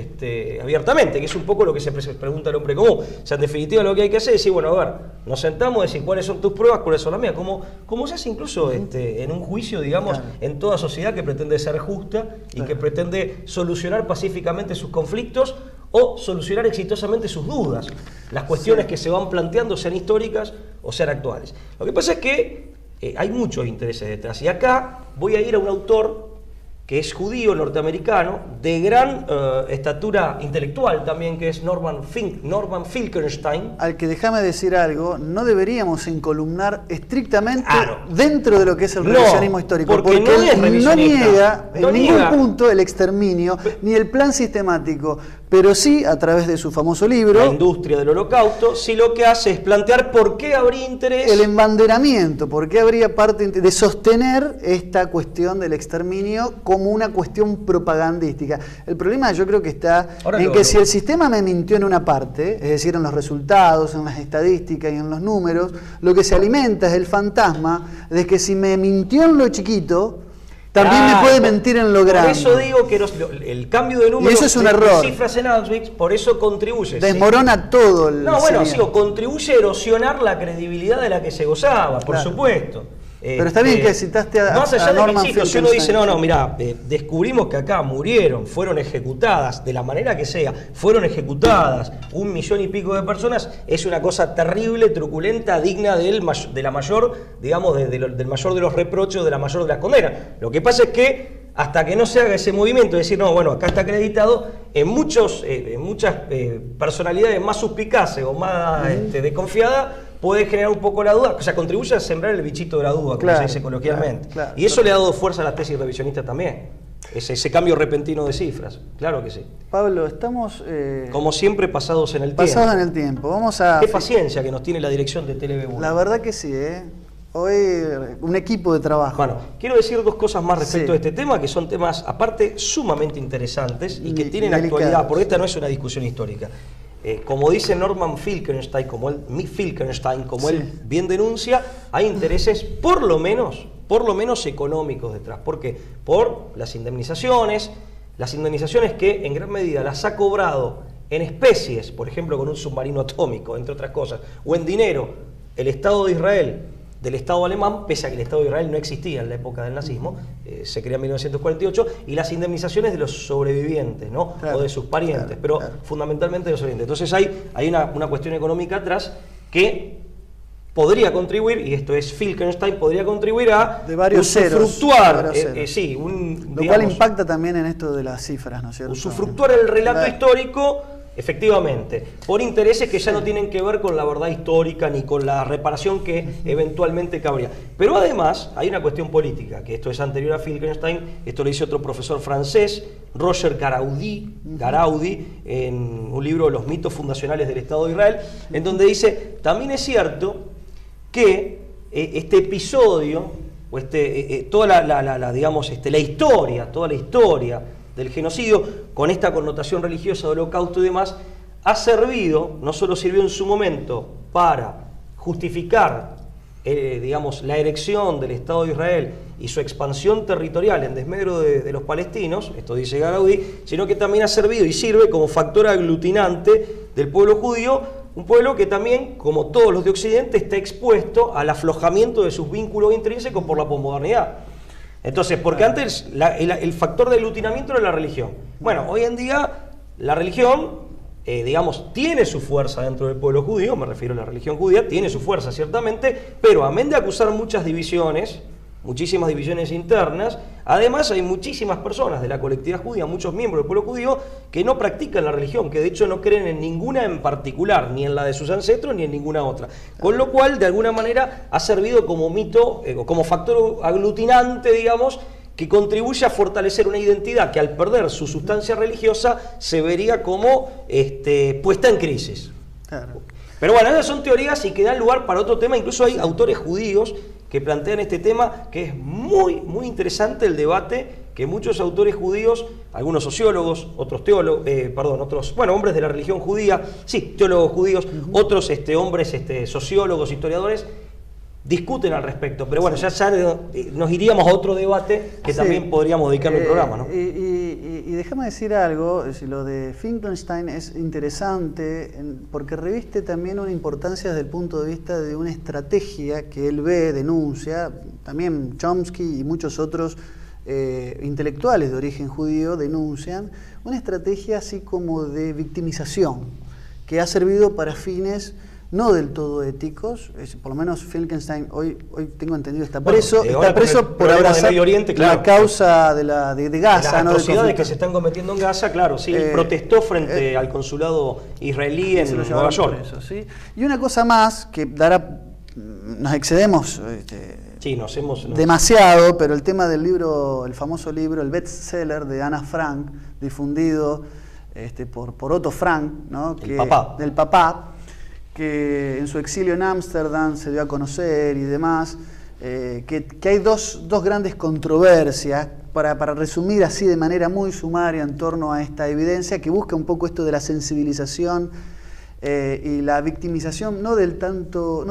abiertamente? Que es un poco lo que se pregunta el hombre común. O sea, en definitiva lo que hay que hacer es decir, bueno, a ver, nos sentamos y decir cuáles son tus pruebas, cuáles son las mías, como se hace incluso en un juicio, digamos, en toda sociedad que pretende ser justa y que pretende solucionar pacíficamente sus conflictos o solucionar exitosamente sus dudas. Las cuestiones que se van planteando, sean históricas o sean actuales. Lo que pasa es que hay muchos intereses detrás. Y acá voy a ir a un autor que es judío norteamericano, de gran estatura intelectual también, que es Norman Finkelstein. Al que déjame decir algo, no deberíamos encolumnar estrictamente dentro de lo que es el revisionismo histórico, porque no niega en ningún punto el exterminio, ni el plan sistemático, pero sí a través de su famoso libro. La industria del holocausto, sí lo que hace es plantear por qué habría interés. El embanderamiento, por qué habría parte de sostener esta cuestión del exterminio como una cuestión propagandística. El problema yo creo que está en que si el sistema me mintió en una parte, es decir, en los resultados, en las estadísticas y en los números, lo que se alimenta es el fantasma de que si me mintió en lo chiquito, también me puede mentir en lo grande. Por eso digo que el cambio de números, y eso es un error. De cifras en Auschwitz, por eso contribuye. Desmorona todo el... No, bueno, sí, contribuye a erosionar la credibilidad de la que se gozaba, por supuesto. Pero está bien que citaste a más allá Norman de principios, uno dice, no, mirá, descubrimos que acá murieron, fueron ejecutadas, de la manera que sea, fueron ejecutadas 1 millón y pico de personas, es una cosa terrible, truculenta, digna de la mayor, digamos, del mayor de los reproches, de la mayor de las condenas. Lo que pasa es que hasta que no se haga ese movimiento de decir, no, bueno, acá está acreditado, en muchas personalidades más suspicaces o más desconfiadas, puede generar un poco la duda, o sea, contribuye a sembrar el bichito de la duda, como se dice coloquialmente. Y eso le ha dado fuerza a la tesis revisionista también, ese cambio repentino de cifras, claro que sí. Pablo, estamos... como siempre, pasados en el tiempo. Pasados en el tiempo, vamos a... Qué paciencia que nos tiene la dirección de TLB1. La verdad que sí, Hoy un equipo de trabajo. Bueno, quiero decir 2 cosas más respecto a este tema, que son temas, aparte, sumamente interesantes y que tienen actualidad, porque esta no es una discusión histórica. Como dice Norman Finkelstein, como él bien denuncia, hay intereses por lo menos económicos detrás. ¿Por qué? Por las indemnizaciones que en gran medida las ha cobrado en especies, por ejemplo con un submarino atómico, entre otras cosas, o en dinero, el Estado de Israel del Estado alemán, pese a que el Estado de Israel no existía en la época del nazismo, se crea en 1948, y las indemnizaciones de los sobrevivientes, ¿no? O de sus parientes, pero fundamentalmente de los sobrevivientes. Entonces hay una cuestión económica atrás que podría contribuir, y esto es Finkelstein, podría contribuir a usufructuar, lo cual impacta también en esto de las cifras, ¿no es cierto? Usufructuar el relato histórico, efectivamente, por intereses que ya no tienen que ver con la verdad histórica ni con la reparación que eventualmente cabría. Pero además hay una cuestión política, que esto es anterior a Finkelstein, esto lo dice otro profesor francés, Roger Garaudi, en un libro, Los mitos fundacionales del Estado de Israel, en donde dice, también es cierto que este episodio, o toda la historia del genocidio, con esta connotación religiosa de holocausto y demás, ha servido, no solo sirvió en su momento para justificar, la erección del Estado de Israel y su expansión territorial en desmedro de los palestinos, esto dice Garaudi, sino que también ha servido y sirve como factor aglutinante del pueblo judío, un pueblo que también, como todos los de Occidente, está expuesto al aflojamiento de sus vínculos intrínsecos por la posmodernidad. Entonces, porque antes el factor de aglutinamiento era la religión. Bueno, hoy en día la religión, tiene su fuerza dentro del pueblo judío, me refiero a la religión judía, tiene su fuerza ciertamente, pero amén de acusar muchísimas divisiones internas, además hay muchísimas personas de la colectividad judía, muchos miembros del pueblo judío, que no practican la religión, que de hecho no creen en ninguna en particular, ni en la de sus ancestros, ni en ninguna otra. Con lo cual, de alguna manera, ha servido como mito, como factor aglutinante, que contribuye a fortalecer una identidad que al perder su sustancia religiosa se vería como puesta en crisis. Claro. Pero bueno, esas son teorías y que dan lugar para otro tema. Incluso hay autores judíos que plantean este tema, que es muy, muy interesante el debate que muchos autores judíos, algunos sociólogos, otros teólogos, hombres de la religión judía, teólogos judíos, otros hombres sociólogos, historiadores, discuten al respecto, pero bueno, ya nos iríamos a otro debate que también podríamos dedicarle al programa, ¿no? Y déjame decir algo, lo de Finkelstein es interesante porque reviste también una importancia desde el punto de vista de una estrategia que él denuncia, también Chomsky y muchos otros intelectuales de origen judío denuncian, una estrategia así como de victimización, que ha servido para fines no del todo éticos, por lo menos Finkelstein hoy tengo entendido está preso por abrazar la causa de Gaza, las atrocidades que se están cometiendo en Gaza, protestó frente al consulado israelí en Nueva York. Y una cosa más que nos excedemos demasiado, pero el tema del libro, el famoso libro, el bestseller de Anna Frank, difundido por Otto Frank, ¿no? Del papá, que en su exilio en Ámsterdam se dio a conocer y demás, que hay dos grandes controversias, para resumir así de manera muy sumaria en torno a esta evidencia, que busca un poco esto de la sensibilización y la victimización, no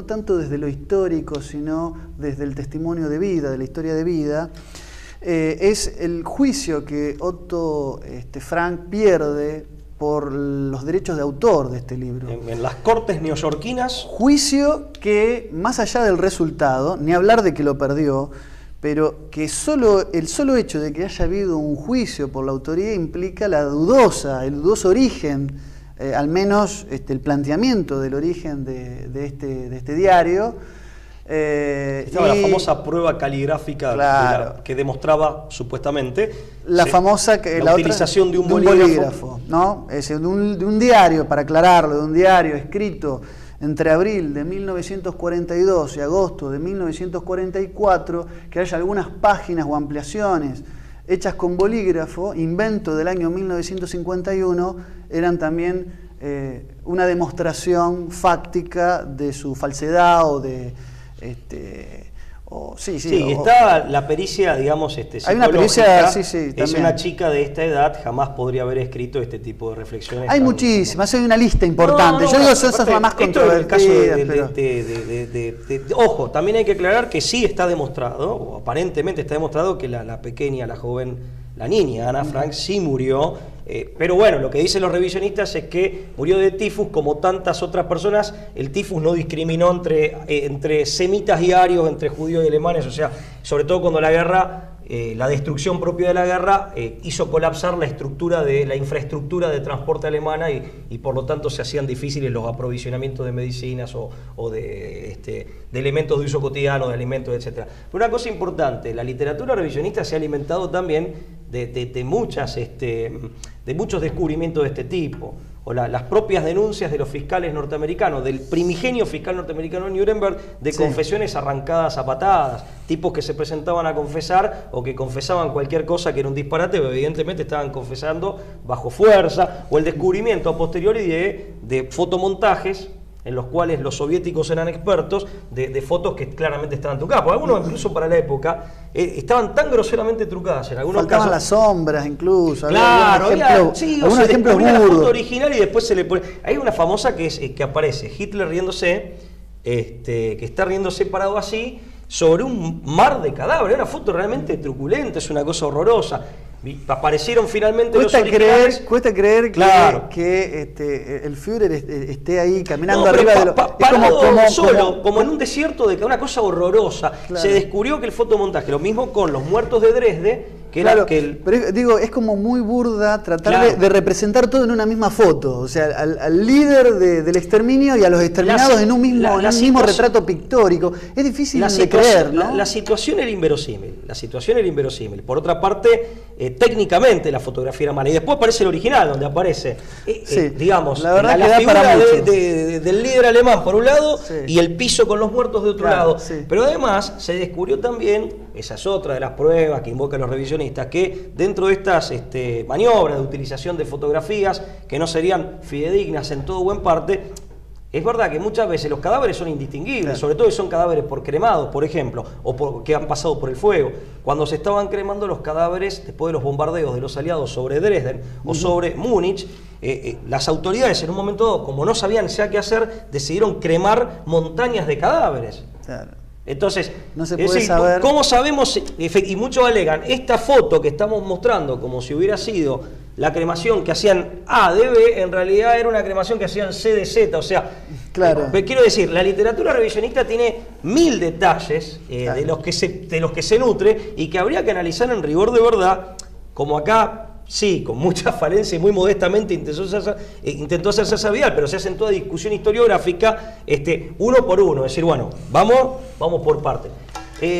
tanto desde lo histórico, sino desde el testimonio de vida, de la historia de vida. Es el juicio que Otto Frank pierde por los derechos de autor de este libro. En las cortes neoyorquinas. Juicio que, más allá del resultado, ni hablar de que lo perdió, pero que el solo hecho de que haya habido un juicio por la autoría implica el dudoso origen, al menos el planteamiento del origen de este diario. Estaba la famosa prueba caligráfica, claro, que demostraba supuestamente la utilización de un bolígrafo, ¿no? Es de un diario, para aclararlo, de un diario escrito entre abril de 1942 y agosto de 1944, que haya algunas páginas o ampliaciones hechas con bolígrafo, invento del año 1951, eran también una demostración fáctica de su falsedad o de... está la pericia, digamos, psicológica. Hay una pericia, es una chica de esta edad, jamás podría haber escrito este tipo de reflexiones. Hay muchísimas, hay una lista importante. Yo digo, son esas más controvertidas. Ojo, también hay que aclarar que sí está demostrado, o aparentemente está demostrado, que la pequeña, la joven, la niña Ana Frank sí murió. Pero bueno, lo que dicen los revisionistas es que murió de tifus como tantas otras personas. El tifus no discriminó entre semitas y arios, entre judíos y alemanes, o sea, sobre todo cuando la guerra, la destrucción propia de la guerra hizo colapsar la infraestructura de transporte alemana y por lo tanto se hacían difíciles los aprovisionamientos de medicinas o de elementos de uso cotidiano, de alimentos, etc. Pero una cosa importante, la literatura revisionista se ha alimentado también de muchos descubrimientos de este tipo, o las propias denuncias de los fiscales norteamericanos, del primigenio fiscal norteamericano de Nuremberg, de confesiones arrancadas a patadas, tipos que se presentaban a confesar o que confesaban cualquier cosa que era un disparate, pero evidentemente estaban confesando bajo fuerza, o el descubrimiento a posteriori de fotomontajes en los cuales los soviéticos eran expertos, de fotos que claramente estaban trucadas. Porque algunos, incluso para la época, estaban tan groseramente trucadas en algunos Faltaban casos. Las sombras, incluso. Claro, algunos ejemplos la burdos. foto original y después se le pone... Hay una famosa que aparece Hitler riéndose, que está riéndose parado así, sobre un mar de cadáveres. Una foto realmente truculenta, es una cosa horrorosa. Aparecieron finalmente los originales. Cuesta creer claro, que el Führer esté ahí caminando arriba de solo, como en un desierto, de una cosa horrorosa. Claro. Se descubrió que el fotomontaje, lo mismo con los muertos de Dresde, que claro, era pero digo, es como muy burda tratar de representar todo en una misma foto, o sea, al líder del exterminio y a los exterminados en un mismo retrato pictórico. Es difícil de creer, ¿no? La situación era inverosímil, Por otra parte, técnicamente la fotografía era mala. Y después aparece el original, donde aparece, digamos, la figura del líder alemán por un lado y el piso con los muertos de otro lado. Sí. Pero además se descubrió también, esa es otra de las pruebas que invocan los revisionistas, que dentro de estas maniobras de utilización de fotografías que no serían fidedignas en todo o en parte, es verdad que muchas veces los cadáveres son indistinguibles, sobre todo si son cadáveres por cremados, por ejemplo, o que han pasado por el fuego. Cuando se estaban cremando los cadáveres después de los bombardeos de los aliados sobre Dresden o sobre Múnich, las autoridades en un momento dado, como no sabían ya qué hacer, decidieron cremar montañas de cadáveres. Claro. Entonces, no se puede saber. ¿Cómo sabemos? Y muchos alegan, esta foto que estamos mostrando como si hubiera sido la cremación que hacían A de B, en realidad era una cremación que hacían C de Z, o sea, claro. Quiero decir, la literatura revisionista tiene 1000 detalles claro, de los que se nutre y que habría que analizar en rigor de verdad, como acá. Sí, con mucha falencia y muy modestamente intentó hacerse sabiar, pero se hace en toda discusión historiográfica, uno por uno, es decir, bueno, vamos por parte.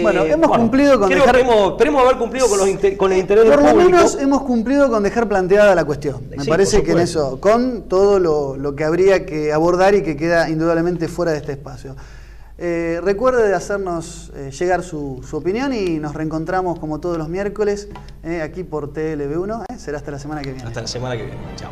Bueno, hemos cumplido con esperemos haber cumplido con el interés del público. Por lo menos hemos cumplido con dejar planteada la cuestión. Me parece que en eso, con todo lo que habría que abordar y que queda indudablemente fuera de este espacio. Recuerde de hacernos llegar su opinión y nos reencontramos como todos los miércoles aquí por TLB1. Será hasta la semana que viene. Hasta la semana que viene. Chao.